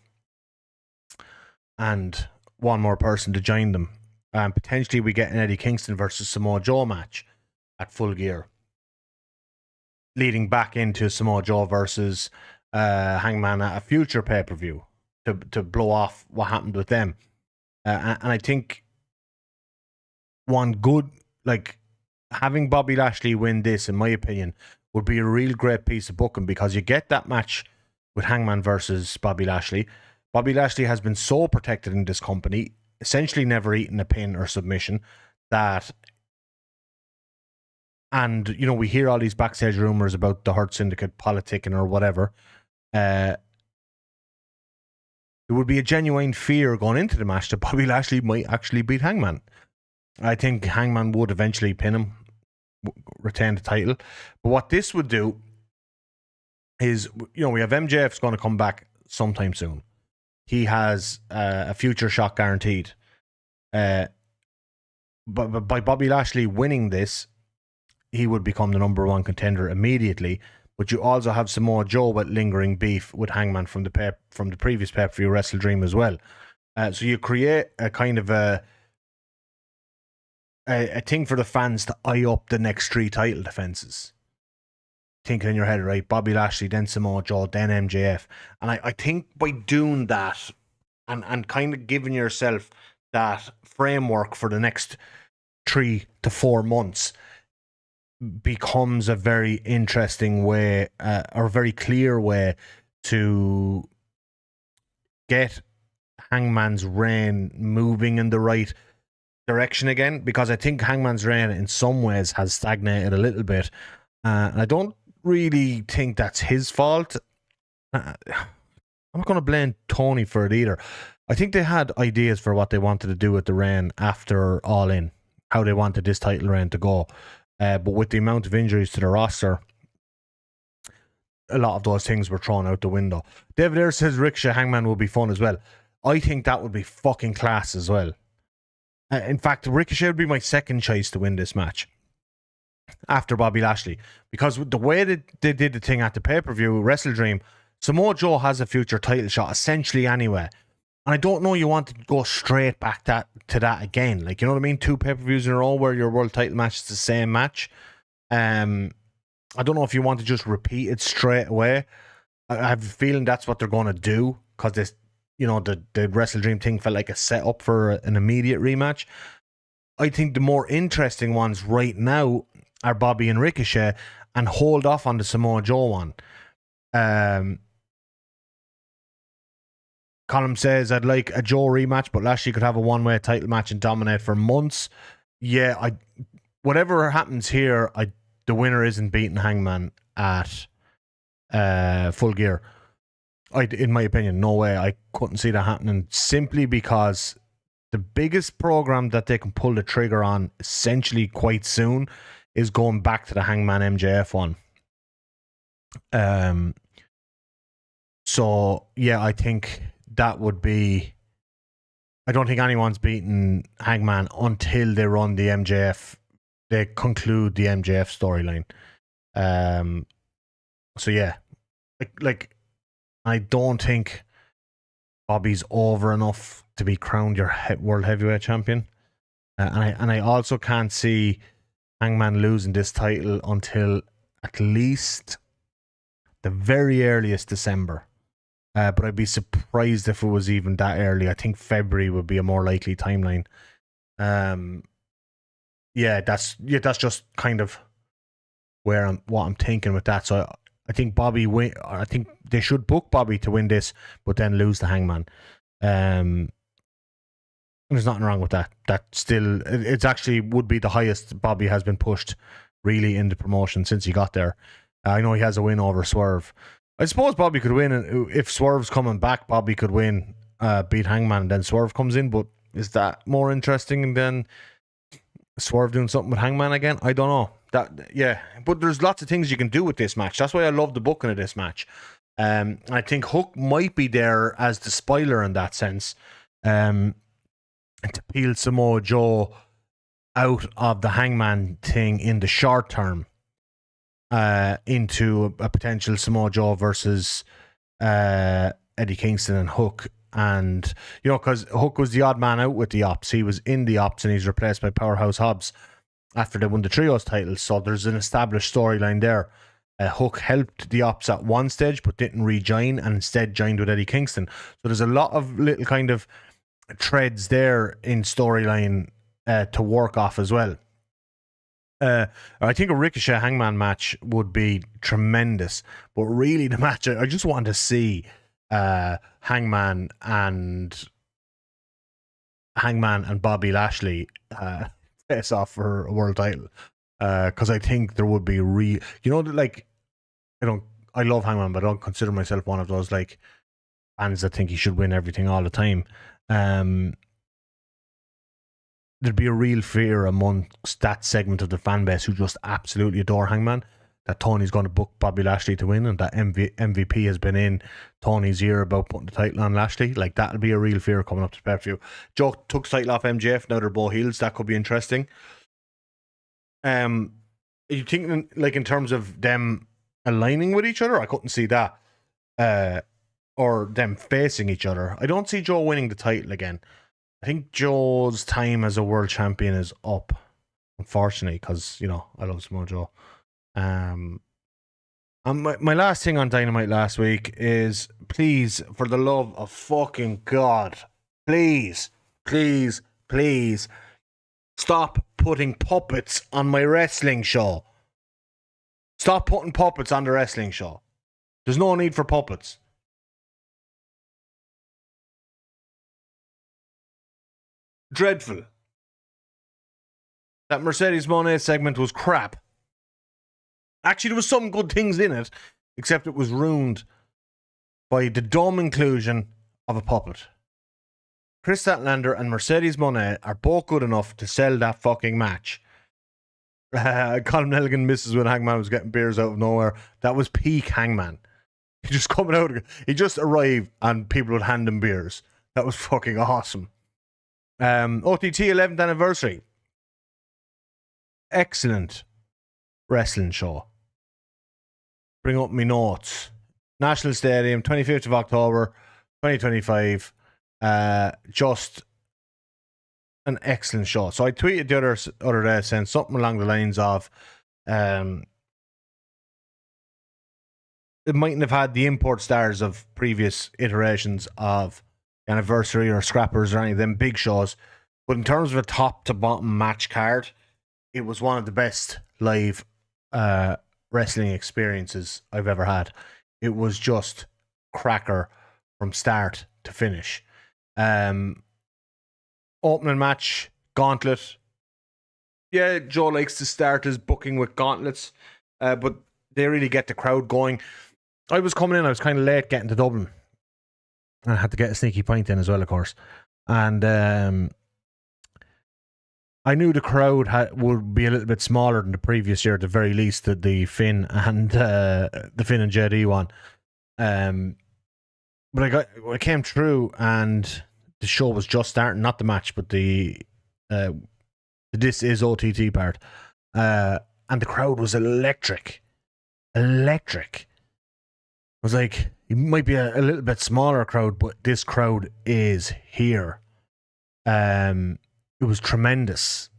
and one more person to join them. Potentially we get an Eddie Kingston versus Samoa Joe match at Full Gear, leading back into Samoa Joe versus Hangman at a future pay-per-view to blow off what happened with them. And I think one good, like, having Bobby Lashley win this, in my opinion, would be a real great piece of booking, because you get that match with Hangman versus Bobby Lashley. Bobby Lashley has been so protected in this company, essentially never eaten a pin or submission, that, and, you know, we hear all these backstage rumors about the Hurt Syndicate politicking or whatever. There would be a genuine fear going into the match that Bobby Lashley might actually beat Hangman. I think Hangman would eventually pin him, retain the title. But what this would do is, you know, we have MJF's going to come back sometime soon. He has a future shot guaranteed. But by Bobby Lashley winning this, he would become the number one contender immediately. But you also have Samoa Joe with lingering beef with Hangman from the previous pay-per-view Wrestle Dream as well. So you create a kind of a thing for the fans to eye up the next three title defenses. Thinking in your head, right? Bobby Lashley, then Samoa Joe, then MJF. And I think by doing that and kind of giving yourself that framework for the next 3 to 4 months becomes a very interesting way, or a very clear way to get Hangman's reign moving in the right direction again, because I think Hangman's reign in some ways has stagnated a little bit, and I don't really think that's his fault. I'm not going to blame Tony for it either. I think they had ideas for what they wanted to do with the reign after All In, how they wanted this title reign to go, but with the amount of injuries to the roster, a lot of those things were thrown out the window. David Ayers says Ricochet Hangman will be fun as well. I think that would be fucking class as well. In fact, Ricochet would be my second choice to win this match after Bobby Lashley, because the way that they did the thing at the pay-per-view Wrestle Dream, Samoa Joe has a future title shot essentially anyway, and I don't know you want to go straight back to that again, like, you know what I mean, 2 pay-per-views in a row where your world title match is the same match. I don't know if you want to just repeat it straight away. I have a feeling that's what they're going to do, because this, you know, the Wrestle Dream thing felt like a setup for an immediate rematch. I think the more interesting ones right now are Bobby and Ricochet, and hold off on the Samoa Joe one. Colin says, I'd like a Joe rematch, but Lashley could have a one-way title match and dominate for months. Yeah, whatever happens here, the winner isn't beating Hangman at Full Gear. In my opinion, no way. I couldn't see that happening, simply because the biggest program that they can pull the trigger on essentially quite soon is going back to the Hangman MJF one. So yeah, I think that would be, I don't think anyone's beaten Hangman until they run the MJF, they conclude the MJF storyline. So yeah, like I don't think Bobby's over enough to be crowned your world heavyweight champion, and I also can't see Hangman losing this title until at least the very earliest December. But I'd be surprised if it was even that early. I think February would be a more likely timeline. Yeah, that's just kind of what I'm thinking with that. So I think I think they should book Bobby to win this, but then lose the Hangman. There's nothing wrong with that. That still, it's actually would be the highest Bobby has been pushed really in the promotion since he got there. I know he has a win over Swerve. I suppose Bobby could win, and if Swerve's coming back, Bobby could win, beat Hangman, and then Swerve comes in. But is that more interesting than Swerve doing something with Hangman again? I don't know. But there's lots of things you can do with this match. That's why I love the booking of this match. I think Hook might be there as the spoiler in that sense, to peel Samoa Joe out of the Hangman thing in the short term, into a potential Samoa Joe versus Eddie Kingston and Hook. And, because Hook was the odd man out with the Ops. He was in the Ops and he's replaced by Powerhouse Hobbs after they won the Trios titles. So there's an established storyline there. Hook helped the Ops at one stage but didn't rejoin and instead joined with Eddie Kingston. So there's a lot of little kind of threads there in storyline to work off as well. I think a Ricochet Hangman match would be tremendous. But really the match, I just want to see Hangman and Bobby Lashley face off for a world title, because I think there would be I love Hangman, but I don't consider myself one of those like fans that think he should win everything all the time. There'd be a real fear amongst that segment of the fan base who just absolutely adore Hangman that Tony's going to book Bobby Lashley to win, and that MVP has been in Tony's ear about putting the title on Lashley. Like, that'll be a real fear coming up to pay-per-view. Joe took the title off MJF, now they're both heels. That could be interesting. Are you thinking, like, in terms of them aligning with each other? I couldn't see that. Or them facing each other. I don't see Joe winning the title again. I think Joe's time as a world champion is up, unfortunately, because, I love Samoa Joe. And my last thing on Dynamite last week is, please, for the love of fucking God, please stop putting puppets on my wrestling show. Stop putting puppets on the wrestling show. There's no need for puppets. Dreadful. That Mercedes Moné segment was crap. Actually, there was some good things in it, except it was ruined by the dumb inclusion of a puppet. Chris Statlander and Mercedes Moné are both good enough to sell that fucking match. Colin Nelligan misses when Hangman was getting beers out of nowhere. That was peak Hangman. He just coming out. He just arrived and people would hand him beers. That was fucking awesome. OTT 11th anniversary. Excellent wrestling show. Bring up my notes. National Stadium, 25th of October, 2025. Just an excellent show. So I tweeted the other day saying something along the lines of, it mightn't have had the import stars of previous iterations of Anniversary or Scrappers or any of them big shows, but in terms of a top to bottom match card, it was one of the best live wrestling experiences I've ever had. It was just cracker from start to finish. Opening match, gauntlet. Yeah, Joe likes to start his booking with gauntlets, but they really get the crowd going. I was coming in, I was kind of late getting to Dublin. I had to get a sneaky pint in as well, of course. And I knew the crowd would be a little bit smaller than the previous year, at the very least, the Finn and JD one. But I came through and the show was just starting, not the match, but the This Is OTT part. And the crowd was electric. Electric. I was like, it might be a little bit smaller crowd, but this crowd is here. It was tremendous,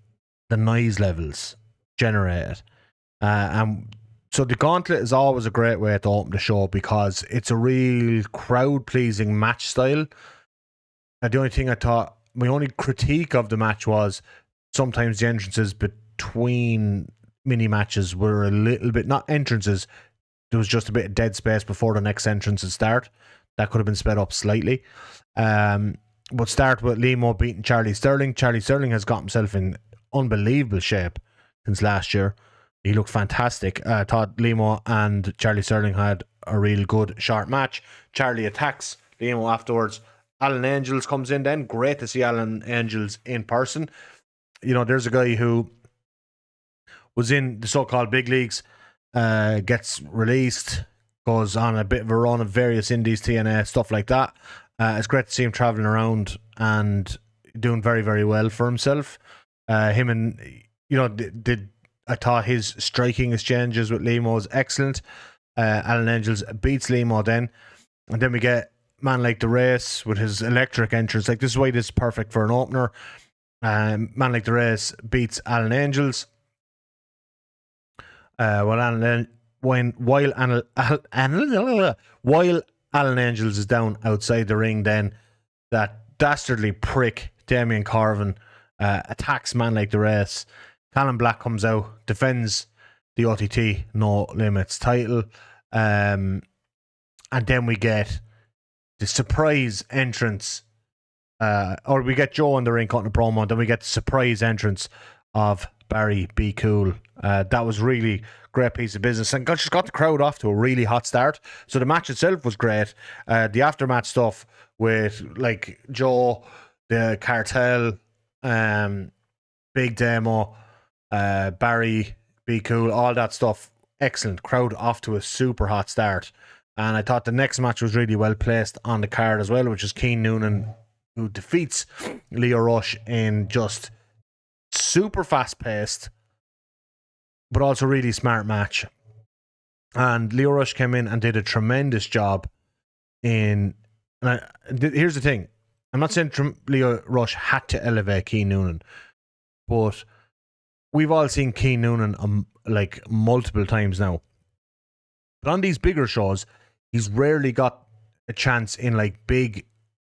the noise levels generated. And so the gauntlet is always a great way to open the show because it's a real crowd-pleasing match style. And the only thing my only critique of the match was sometimes the entrances between mini matches were a little bit, not entrances, there was just a bit of dead space before the next entrance would start. That could have been sped up slightly. But start with Limo beating Charlie Sterling. Charlie Sterling has got himself in unbelievable shape since last year. He looked fantastic. I thought Limo and Charlie Sterling had a real good short match. Charlie attacks Limo afterwards. Alan Angels comes in then. Great to see Alan Angels in person. there's a guy who was in the so-called big leagues, gets released, goes on a bit of a run of various indies, TNA, stuff like that. It's great to see him traveling around and doing very, very well for himself. Him and, I thought his striking exchanges with Limo was excellent. Alan Angels beats Limo then. And then we get Man Like the Race with his electric entrance. Like, this is why this is perfect for an opener. Man Like the Race beats Alan Angels. While Alan Angels is down outside the ring, then that dastardly prick Damien Corvin attacks Man Like the Race. Callum Black comes out, defends the OTT No Limits title, and then we get the surprise entrance, or we get Joe in the ring cutting a promo, and then we get the surprise entrance of Barry Be Cool. That was really great piece of business, and just got the crowd off to a really hot start. So the match itself was great. The aftermatch stuff with like Joe, the Cartel, Big Demo, Barry Be Cool, all that stuff, excellent. Crowd off to a super hot start. And I thought the next match was really well placed on the card as well, which is Keane Noonan, who defeats Lio Rush in just super fast paced but also really smart match. And Lio Rush came in and did a tremendous job in... here's the thing. I'm not saying Lio Rush had to elevate Keane Noonan, but we've all seen Keane Noonan like multiple times now. But on these bigger shows, he's rarely got a chance in like big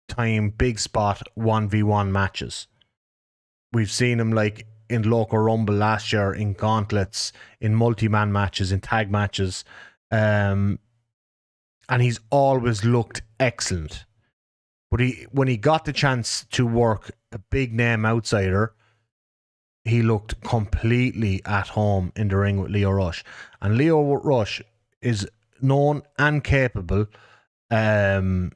time, big spot 1v1 matches. We've seen him like in Local Rumble last year, in gauntlets, in multi-man matches, in tag matches. And he's always looked excellent. But when he got the chance to work a big name outsider, he looked completely at home in the ring with Lio Rush. And Lio Rush is known and capable of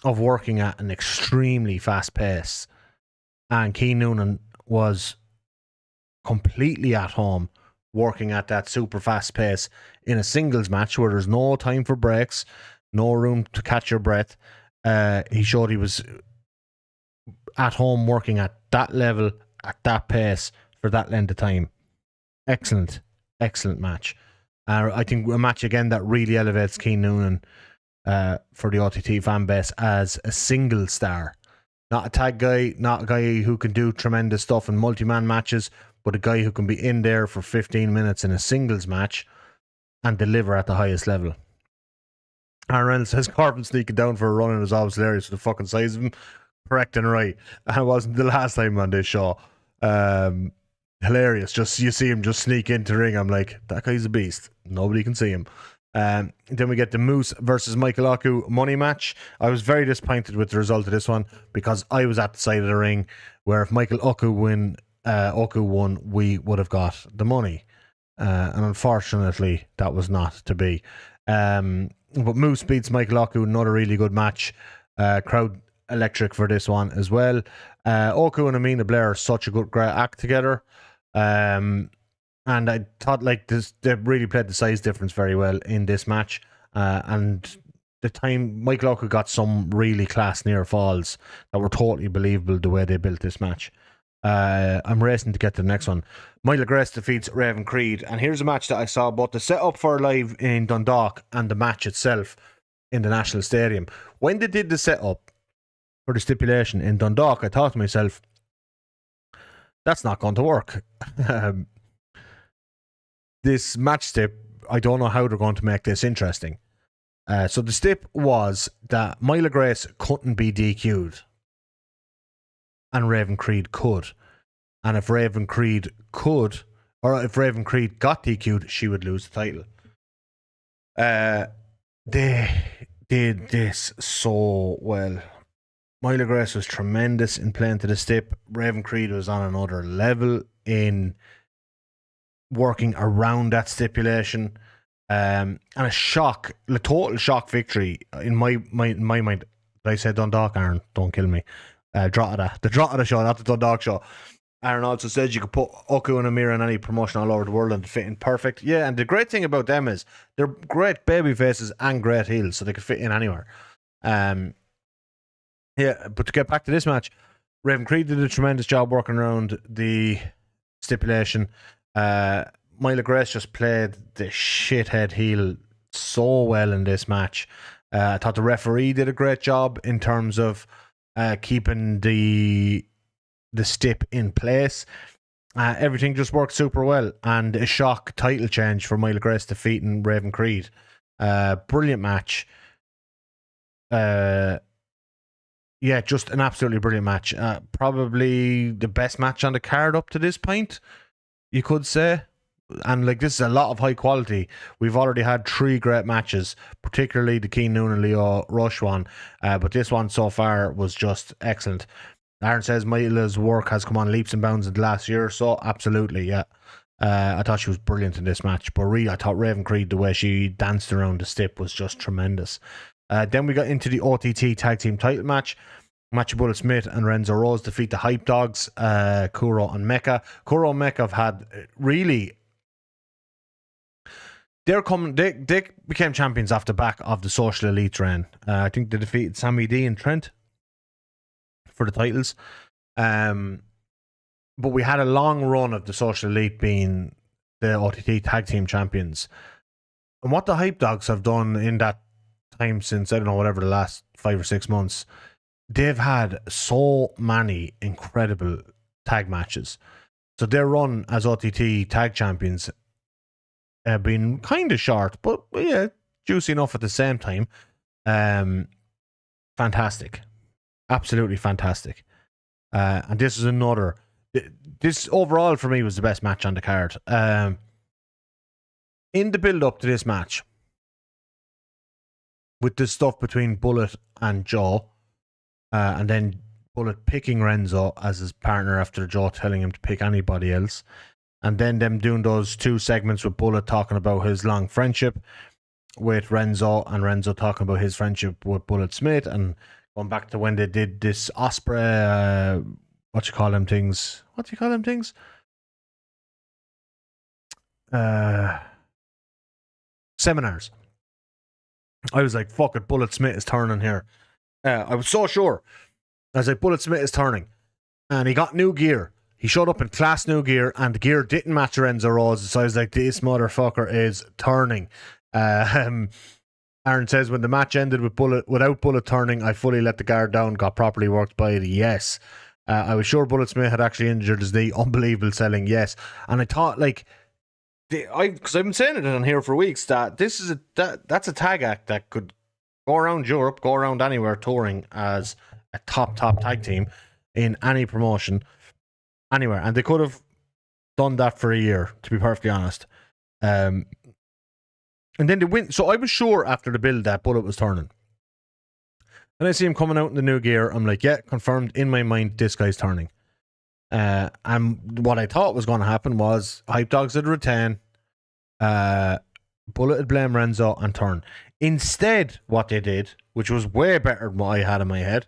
working at an extremely fast pace. And Keane Noonan was completely at home working at that super fast pace in a singles match where there's no time for breaks, no room to catch your breath. He showed he was at home working at that level, at that pace, for that length of time. Excellent match. I think a match again that really elevates Keane Noonan for the OTT fan base as a single star. Not a tag guy, not a guy who can do tremendous stuff in multi-man matches, but a guy who can be in there for 15 minutes in a singles match and deliver at the highest level. Aaron Reynolds says Corbin sneaking down for a run and was always hilarious for the fucking size of him. Correct and right. And it wasn't the last time on this show. Hilarious. Just you see him just sneak into the ring. I'm like, that guy's a beast. Nobody can see him. Then we get the Moose versus Michael Oku money match. I was very disappointed with the result of this one because I was at the side of the ring where if Michael Oku won, we would have got the money. And unfortunately, that was not to be. But Moose beats Michael Oku, another really good match. Crowd electric for this one as well. Oku and Amina Blair are such a good act together. And I thought like this, they really played the size difference very well in this match. And the time Michael Oku got some really class near falls that were totally believable the way they built this match. I'm racing to get to the next one. Myla Grace defeats Raven Creed, and here's a match that I saw both the setup for live in Dundalk and the match itself in the National Stadium. When they did the setup for the stipulation in Dundalk, I thought to myself, that's not going to work. This match stip, I don't know how they're going to make this interesting. So the stip was that Myla Grace couldn't be DQ'd and Raven Creed could. And if Raven Creed could, or if Raven Creed got DQ'd, she would lose the title. They did this so well. Myla Grace was tremendous in playing to the stip. Raven Creed was on another level in working around that stipulation. And a total shock victory in my mind. I said Dundalk, Aaron, don't kill me. The Drogheda show, not the Dundalk show. Aaron also says you could put Oku and Amir in any promotion all over the world and fit in perfect. Yeah, and the great thing about them is they're great baby faces and great heels, so they could fit in anywhere. Yeah, but to get back to this match, Raven Creed did a tremendous job working around the stipulation. Myla Grace just played the shithead heel so well in this match. I thought the referee did a great job in terms of keeping the stip in place. Everything just worked super well, and a shock title change for Myla Grace defeating Raven Creed. Brilliant match. Yeah, just an absolutely brilliant match. Probably the best match on the card up to this point, you could say. And like, this is a lot of high quality. We've already had 3 great matches, particularly the Keen Noon and Leo Rush one. But this one so far was just excellent. Aaron says Myla's work has come on leaps and bounds in the last year or so. Absolutely, yeah. I thought she was brilliant in this match. But really, I thought Raven Creed, the way she danced around the stip was just tremendous. Then we got into the OTT Tag Team title match. Macho Bullet Smith and Renzo Rose defeat the Hype Dogs, Kuro and Mecha. Kuro and Mecha have had really... They became champions off the back of the Social Elite reign. I think they defeated Sammy D and Trent for the titles. But we had a long run of the Social Elite being the OTT Tag Team champions. And what the Hype Dogs have done in that time since, I don't know, whatever, the last 5 or 6 months, they've had so many incredible tag matches. So their run as OTT tag champions have been kind of short, but yeah, juicy enough at the same time. Fantastic. Absolutely fantastic. And this is another... This overall for me was the best match on the card. In the build-up to this match, with the stuff between Bullet and Joe, and then Bullet picking Renzo as his partner after Joe telling him to pick anybody else, and then them doing those 2 segments with Bullet talking about his long friendship with Renzo, and Renzo talking about his friendship with Bullet Smith, and going back to when they did this Osprey, what do you call them things? Seminars. I was like, fuck it, Bullet Smith is turning here. I was so sure. I was like, Bullet Smith is turning. And he got new gear. He showed up in class new gear, and the gear didn't match Renzo Rose. So I was like, this motherfucker is turning. Aaron says, when the match ended without Bullet turning, I fully let the guard down, got properly worked by it. Yes. I was sure Bullet Smith had actually injured his knee. Unbelievable selling. Yes. And I thought, like, because I've been saying it on here for weeks, that that's a tag act that could go around Europe, go around anywhere, touring as a top tag team in any promotion, anywhere, and they could have done that for a year, to be perfectly honest. And then they win. So I was sure after the build that Bullet was turning. And I see him coming out in the new gear. I'm like, yeah, confirmed in my mind, this guy's turning. And what I thought was going to happen was Hype Dogs would retain, Bullet would blame Renzo and turn. Instead, what they did, which was way better than what I had in my head,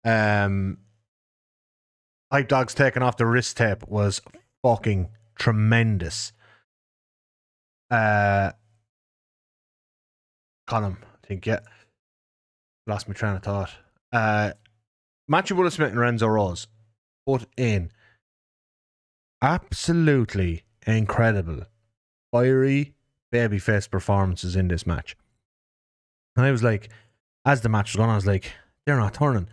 Hype Dogs taking off the wrist tape was fucking tremendous. Colin, I think, yeah. Lost my train of thought. Macho Bullet Smith and Renzo Rose put in absolutely incredible, fiery babyface performances in this match. And I was like, as the match was going on, I was like, they're not turning.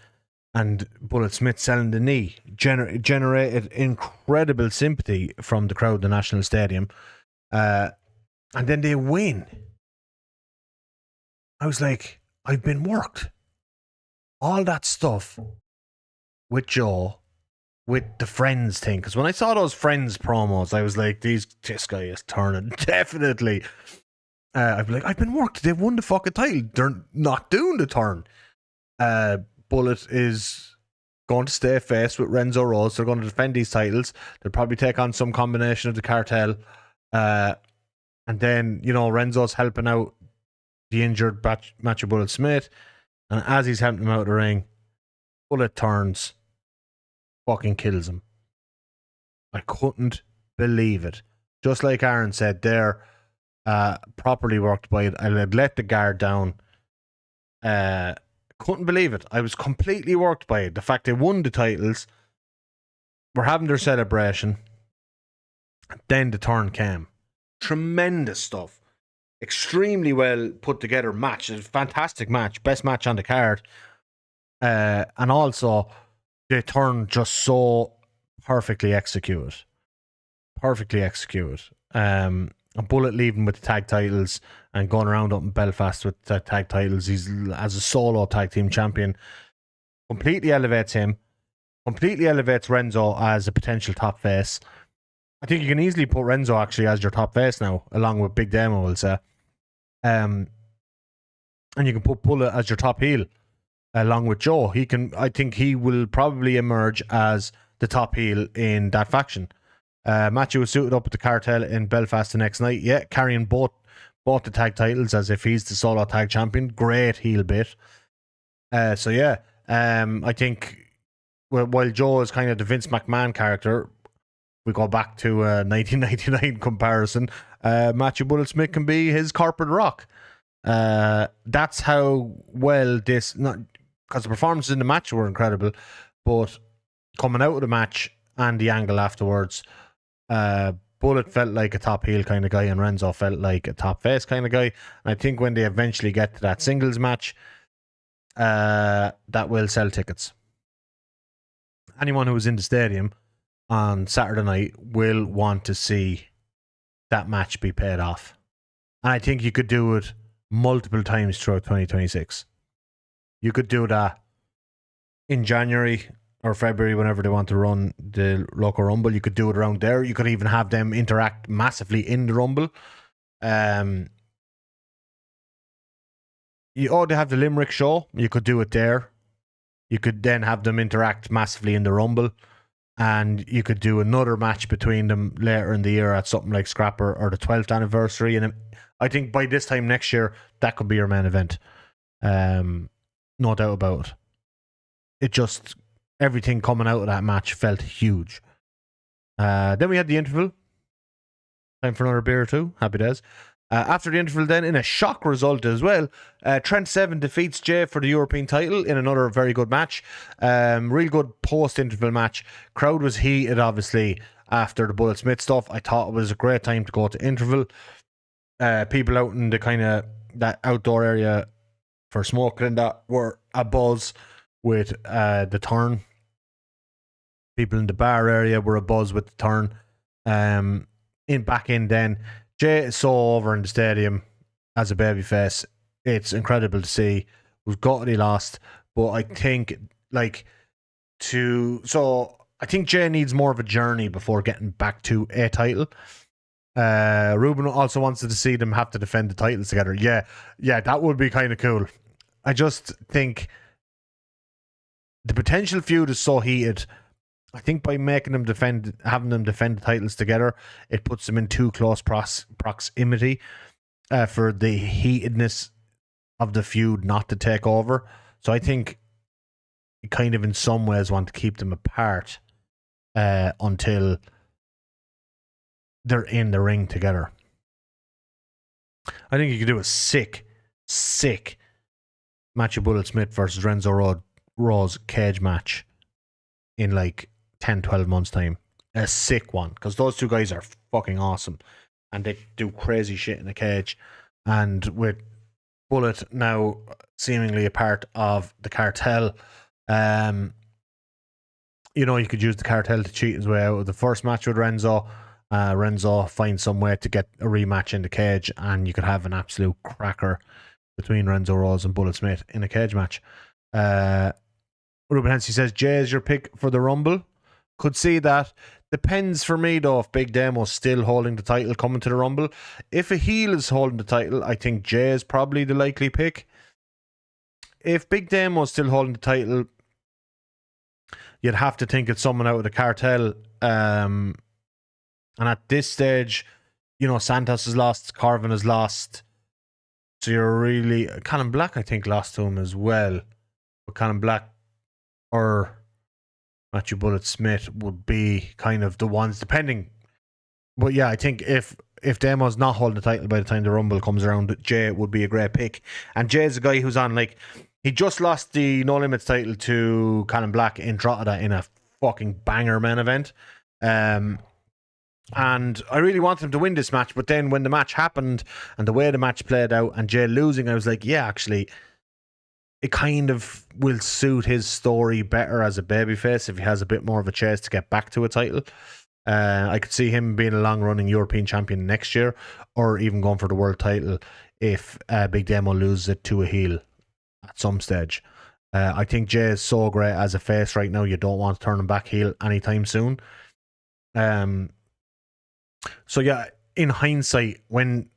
And Bullet Smith selling the knee generated incredible sympathy from the crowd in the National Stadium. And then they win. I was like, I've been worked. All that stuff with Joe, with the Friends thing. Because when I saw those Friends promos, I was like, this guy is turning. Definitely. I'd be like, I've been worked. They've won the fucking title. They're not doing the turn. Bullet is going to stay face with Renzo Rose. They're going to defend these titles. They'll probably take on some combination of the cartel. And then, Renzo's helping out the injured Macho Bullet Smith, and as he's helping him out of the ring, Bullet turns, fucking kills him. I couldn't believe it. Just like Aaron said there, properly worked by it. I had let the guard down. Couldn't believe it. I was completely worked by it. The fact they won the titles, were having their celebration, then the turn came. Tremendous stuff. Extremely well put together match. A fantastic match. Best match on the card. And also, the turn just so perfectly executed. A Bullet leaving with the tag titles and going around up in Belfast with the tag titles. He's as a solo tag team champion. Completely elevates him. Completely elevates Renzo as a potential top face. I think you can easily put Renzo actually as your top face now, along with Big Demo, will say. And you can put Bullet as your top heel, along with Joe. I think he will probably emerge as the top heel in that faction. Matthew was suited up with the Cartel in Belfast the next night. Yeah, carrying both the tag titles as if he's the solo tag champion. Great heel bit. I think while Joe is kind of the Vince McMahon character, we go back to 1999 comparison. Matthew Bullet Smith can be his corporate rock. That's how well this, not because the performances in the match were incredible, but coming out of the match and the angle afterwards, Bullet felt like a top heel kind of guy, and Renzo felt like a top face kind of guy. And I think when they eventually get to that singles match, that will sell tickets. Anyone who was in the stadium on Saturday night will want to see that match be paid off. And I think you could do it multiple times throughout 2026. You could do that in January or February, whenever they want to run the local Rumble. You could do it around there. You could even have them interact massively in the Rumble. They have the Limerick show. You could do it there. You could then have them interact massively in the Rumble. And you could do another match between them later in the year at something like Scrapper or the 12th anniversary. And I think by this time next year, that could be your main event. No doubt about it. It just, everything coming out of that match felt huge. Then we had the interval. Time for another beer or two. Happy days. After the interval then, in a shock result as well, Trent Seven defeats Jey for the European title in another very good match. Real good post-interval match. Crowd was heated, obviously, after the Bullet Smith stuff. I thought it was a great time to go to interval. People out in the kind of that outdoor area for smoking that were abuzz with the turn. People in the bar area were abuzz with the turn. Back in then, Jey is so over in the stadium as a babyface. It's incredible to see. We've got he lost, but I think I think Jey needs more of a journey before getting back to a title. Ruben also wants to see them have to defend the titles together. Yeah, that would be kind of cool. I just think the potential feud is so heated. I think by having them defend the titles together, it puts them in too close proximity for the heatedness of the feud not to take over. So I think you kind of in some ways want to keep them apart until they're in the ring together. I think you could do a sick Matthew Bullet Smith versus Renzo Rose cage match in like 10-12 months time. A sick one, because those two guys are fucking awesome and they do crazy shit in the cage. And with Bullet now seemingly a part of the cartel, you could use the cartel to cheat his way out of the first match with Renzo. Renzo finds some way to get a rematch in the cage, and you could have an absolute cracker between Renzo Rose and Bullet Smith in a cage match. Ruben Hensey says, Jey is your pick for the Rumble. Could see that. Depends for me, though, if Big Demo's still holding the title coming to the Rumble. If a heel is holding the title, I think Jey is probably the likely pick. If Big Demo's still holding the title, you'd have to think it's someone out of the cartel. And at this stage, Santos has lost, Carvin has lost. So you're really... Callum Black, I think, lost to him as well. But Callum Black... Or Matthew Bullet Smith would be kind of the ones, depending. But yeah, I think if Damo's not holding the title by the time the Rumble comes around, Jey would be a great pick. And Jey's a guy who's on, like, he just lost the No Limits title to Callum Black in Drogheda in a fucking banger main event. And I really wanted him to win this match, but then when the match happened and the way the match played out and Jey losing, I was like, yeah, actually, it kind of will suit his story better as a babyface if he has a bit more of a chance to get back to a title. I could see him being a long-running European champion next year, or even going for the world title if Big Damo loses it to a heel at some stage. I think Jey is so great as a face right now, you don't want to turn him back heel anytime soon. So yeah, in hindsight, when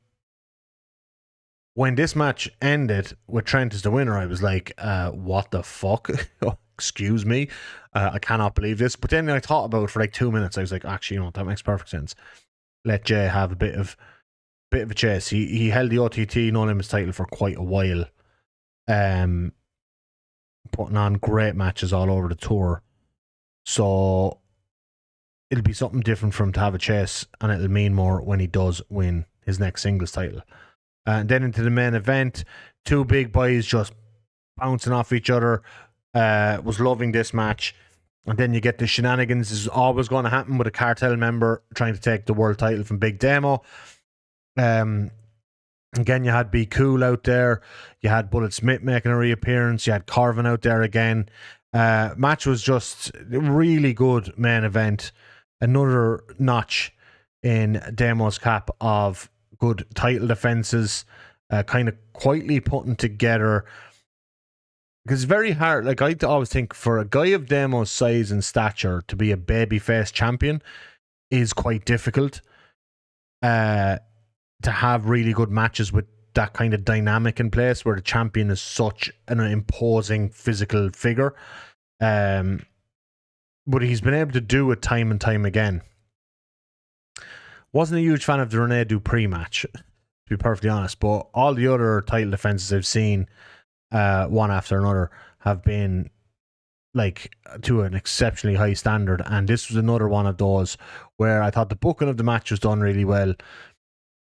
this match ended with Trent as the winner, I was like, what the fuck? Excuse me. I cannot believe this. But then I thought about it for like 2 minutes. I was like, actually, that makes perfect sense. Let Jey have a bit of a chase. He held the OTT No Limits title for quite a while. Putting on great matches all over the tour. So it'll be something different for him to have a chase, and it'll mean more when he does win his next singles title. And then into the main event, two big boys just bouncing off each other. Was loving this match. And then you get the shenanigans. This is always going to happen with a cartel member trying to take the world title from Big Damo. Again, you had Be Cool out there. You had Bullet Smith making a reappearance. You had Carvin out there again. Match was just a really good main event. Another notch in Damo's cap of good title defenses. Kind of quietly putting together. Because it's very hard. Like, I always think for a guy of Damo's size and stature to be a babyface champion is quite difficult. To have really good matches with that kind of dynamic in place where the champion is such an imposing physical figure. But he's been able to do it time and time again. Wasn't a huge fan of the Rene Dupree match, to be perfectly honest, but all the other title defenses I've seen, one after another, have been like to an exceptionally high standard, and this was another one of those where I thought the booking of the match was done really well,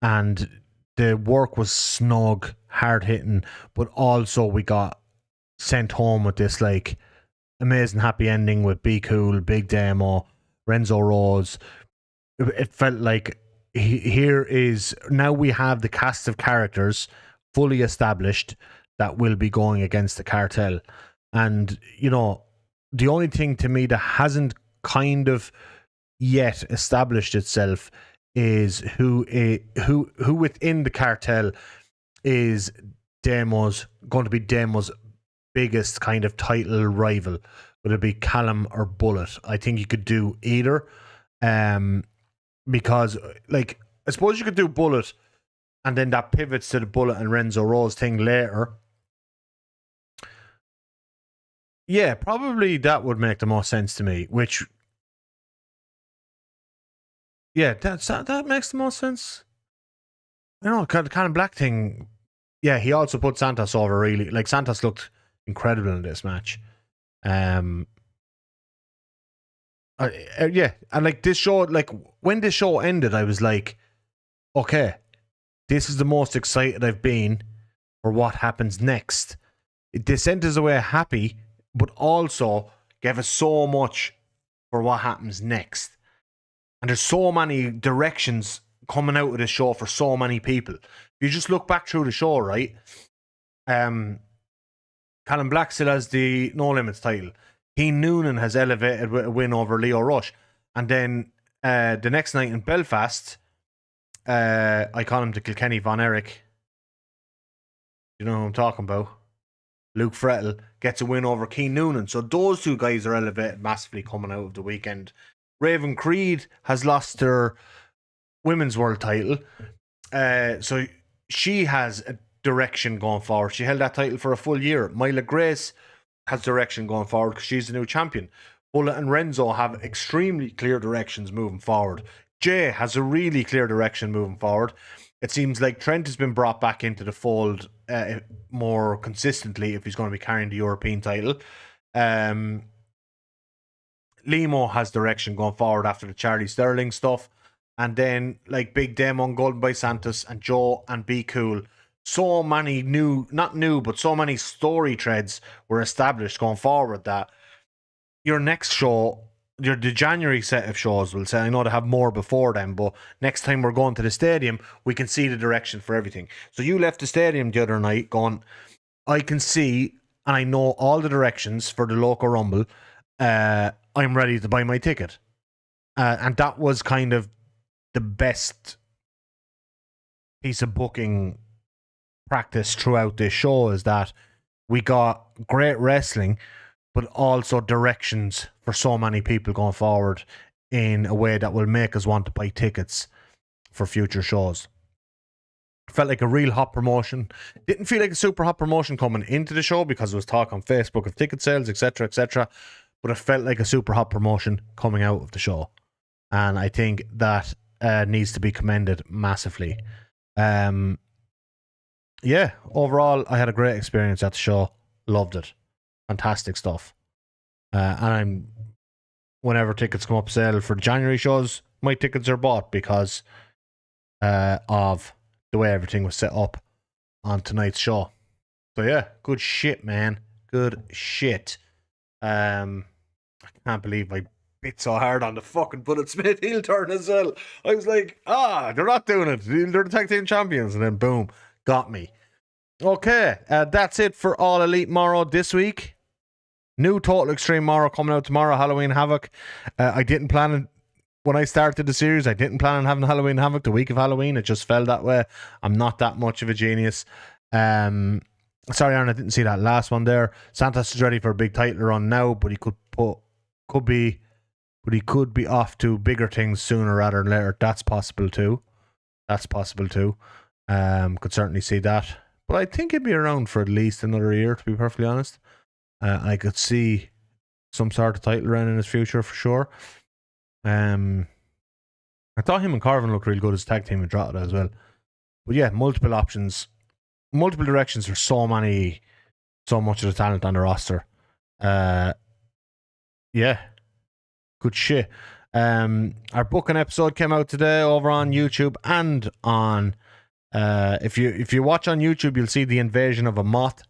and the work was snug, hard hitting, but also we got sent home with this like amazing happy ending with Be Cool, Big Damo, Renzo Rose. It felt like here is now we have the cast of characters fully established that will be going against the cartel. And, the only thing to me that hasn't kind of yet established itself is who within the cartel is going to be Damo's biggest kind of title rival. Would it be Callum or Bullet? I think you could do either. Because, like, I suppose you could do Bullet and then that pivots to the Bullet and Renzo Rose thing later. Yeah, probably that would make the most sense to me, which... Yeah, that makes the most sense. I don't know, the kind of Black thing... Yeah, he also put Santos over, really. Like, Santos looked incredible in this match. Yeah, and like this show, like when this show ended, I was like, okay, this is the most excited I've been for what happens next. They sent us away happy, but also gave us so much for what happens next. And there's so many directions coming out of the show for so many people. If you just look back through the show, right? Callum Black still has the No Limits title. Keen Noonan has elevated with a win over Leo Rush. And then the next night in Belfast, I call him the Kilkenny Von Erich. You know who I'm talking about? Luke Frettel gets a win over Keen Noonan. So those two guys are elevated massively coming out of the weekend. Raven Creed has lost her women's world title. So she has a direction going forward. She held that title for a full year. Myla Grace has direction going forward because she's the new champion. Bullet and Renzo have extremely clear directions moving forward. Jey has a really clear direction moving forward. It seems like Trent has been brought back into the fold more consistently if he's going to be carrying the European title. Limo has direction going forward after the Charlie Sterling stuff. And then, like, Big Damon, Golden Boy Santos, and Joe, and Be Cool. So many but so many story threads were established going forward that your next show, the January set of shows, will say, I know they have more before then, but next time we're going to the stadium, we can see the direction for everything. So you left the stadium the other night going, I can see and I know all the directions for the local Rumble. I'm ready to buy my ticket. And that was kind of the best piece of booking practice throughout this show, is that we got great wrestling, but also directions for so many people going forward in a way that will make us want to buy tickets for future shows. Felt like a real hot promotion. Didn't feel like a super hot promotion coming into the show because there was talk on Facebook of ticket sales, etc., etc. But it felt like a super hot promotion coming out of the show. And I think that needs to be commended massively. Yeah, overall, I had a great experience at the show. Loved it. Fantastic stuff. And whenever tickets come up sale for the January shows, my tickets are bought because of the way everything was set up on tonight's show. So yeah, good shit, man. Good shit. I can't believe I bit so hard on the fucking Bullet Smith heel turn as well. I was like, they're not doing it. They're the tag team champions. And then boom, got me. Okay, that's it for All Elite Morro this week. New Total Extreme Morro coming out tomorrow, Halloween Havoc. I didn't plan it when I started the series. I didn't plan on having Halloween Havoc the week of Halloween. It just fell that way. I'm not that much of a genius. Sorry, Aaron, I didn't see that last one there. Santos is ready for a big title run now, but he could be off to bigger things sooner rather than later. That's possible too. Could certainly see that. But I think he'd be around for at least another year, to be perfectly honest. I could see some sort of title run in his future for sure. I thought him and Carvin looked really good as tag team in Drogheda as well. But yeah, multiple options, multiple directions for so much of the talent on the roster. Yeah, good shit. Our booking episode came out today over on YouTube and on if you watch on YouTube, you'll see the invasion of a moth.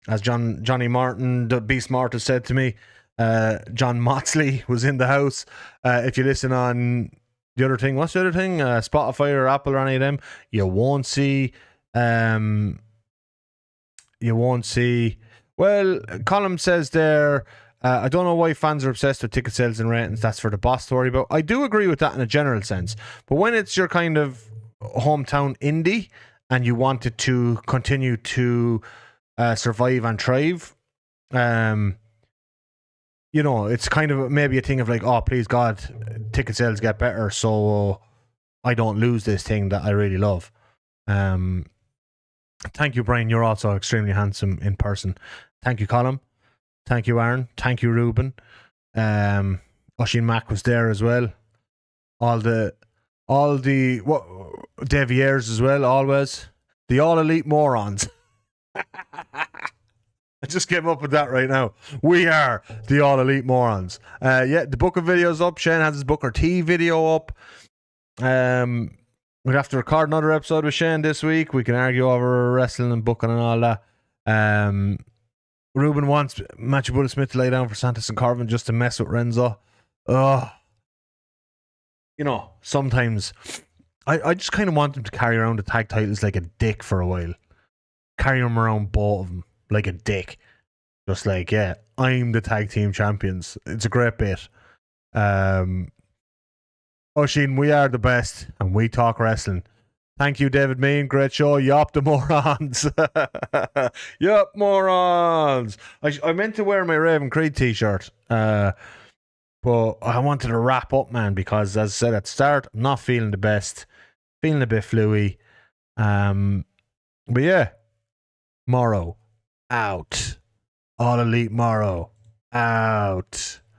As Johnny Martin, the Beast Martin, said to me, Jon Moxley was in the house. If you listen on the other thing, what's the other thing? Spotify or Apple or any of them, you won't see. Well, Colin says there, I don't know why fans are obsessed with ticket sales and ratings. That's for the boss to worry about. I do agree with that in a general sense. But when it's your kind of hometown indie and you want it to continue to survive and thrive, it's kind of maybe a thing of like, oh, please God, ticket sales get better so I don't lose this thing that I really love. Thank you, Brian. You're also extremely handsome in person. Thank you, Colin. Thank you, Aaron. Thank you, Ruben. Oshin Mack was there as well. All the Deviers as well, always. The All Elite Morons. I just came up with that right now. We are the All Elite Morons. Yeah, the Booker video's up. Shane has his Booker T video up. We'd have to record another episode with Shane this week. We can argue over wrestling and booking and all that. Ruben wants Matthew Bullet Smith to lay down for Santos and Carvin just to mess with Renzo. Sometimes I just kind of want him to carry around the tag titles like a dick for a while. Carry him around both of them like a dick. Just like, yeah, I'm the tag team champions. It's a great bit. Oshin, we are the best and we talk wrestling. Thank you, David Mean. Great show. Yup, the morons. Yup, morons. I meant to wear my Raven Creed t-shirt. But I wanted to wrap up, man, because as I said at the start, I'm not feeling the best. Feeling a bit fluey. But yeah. Morro. Out. All Elite Morro. Out.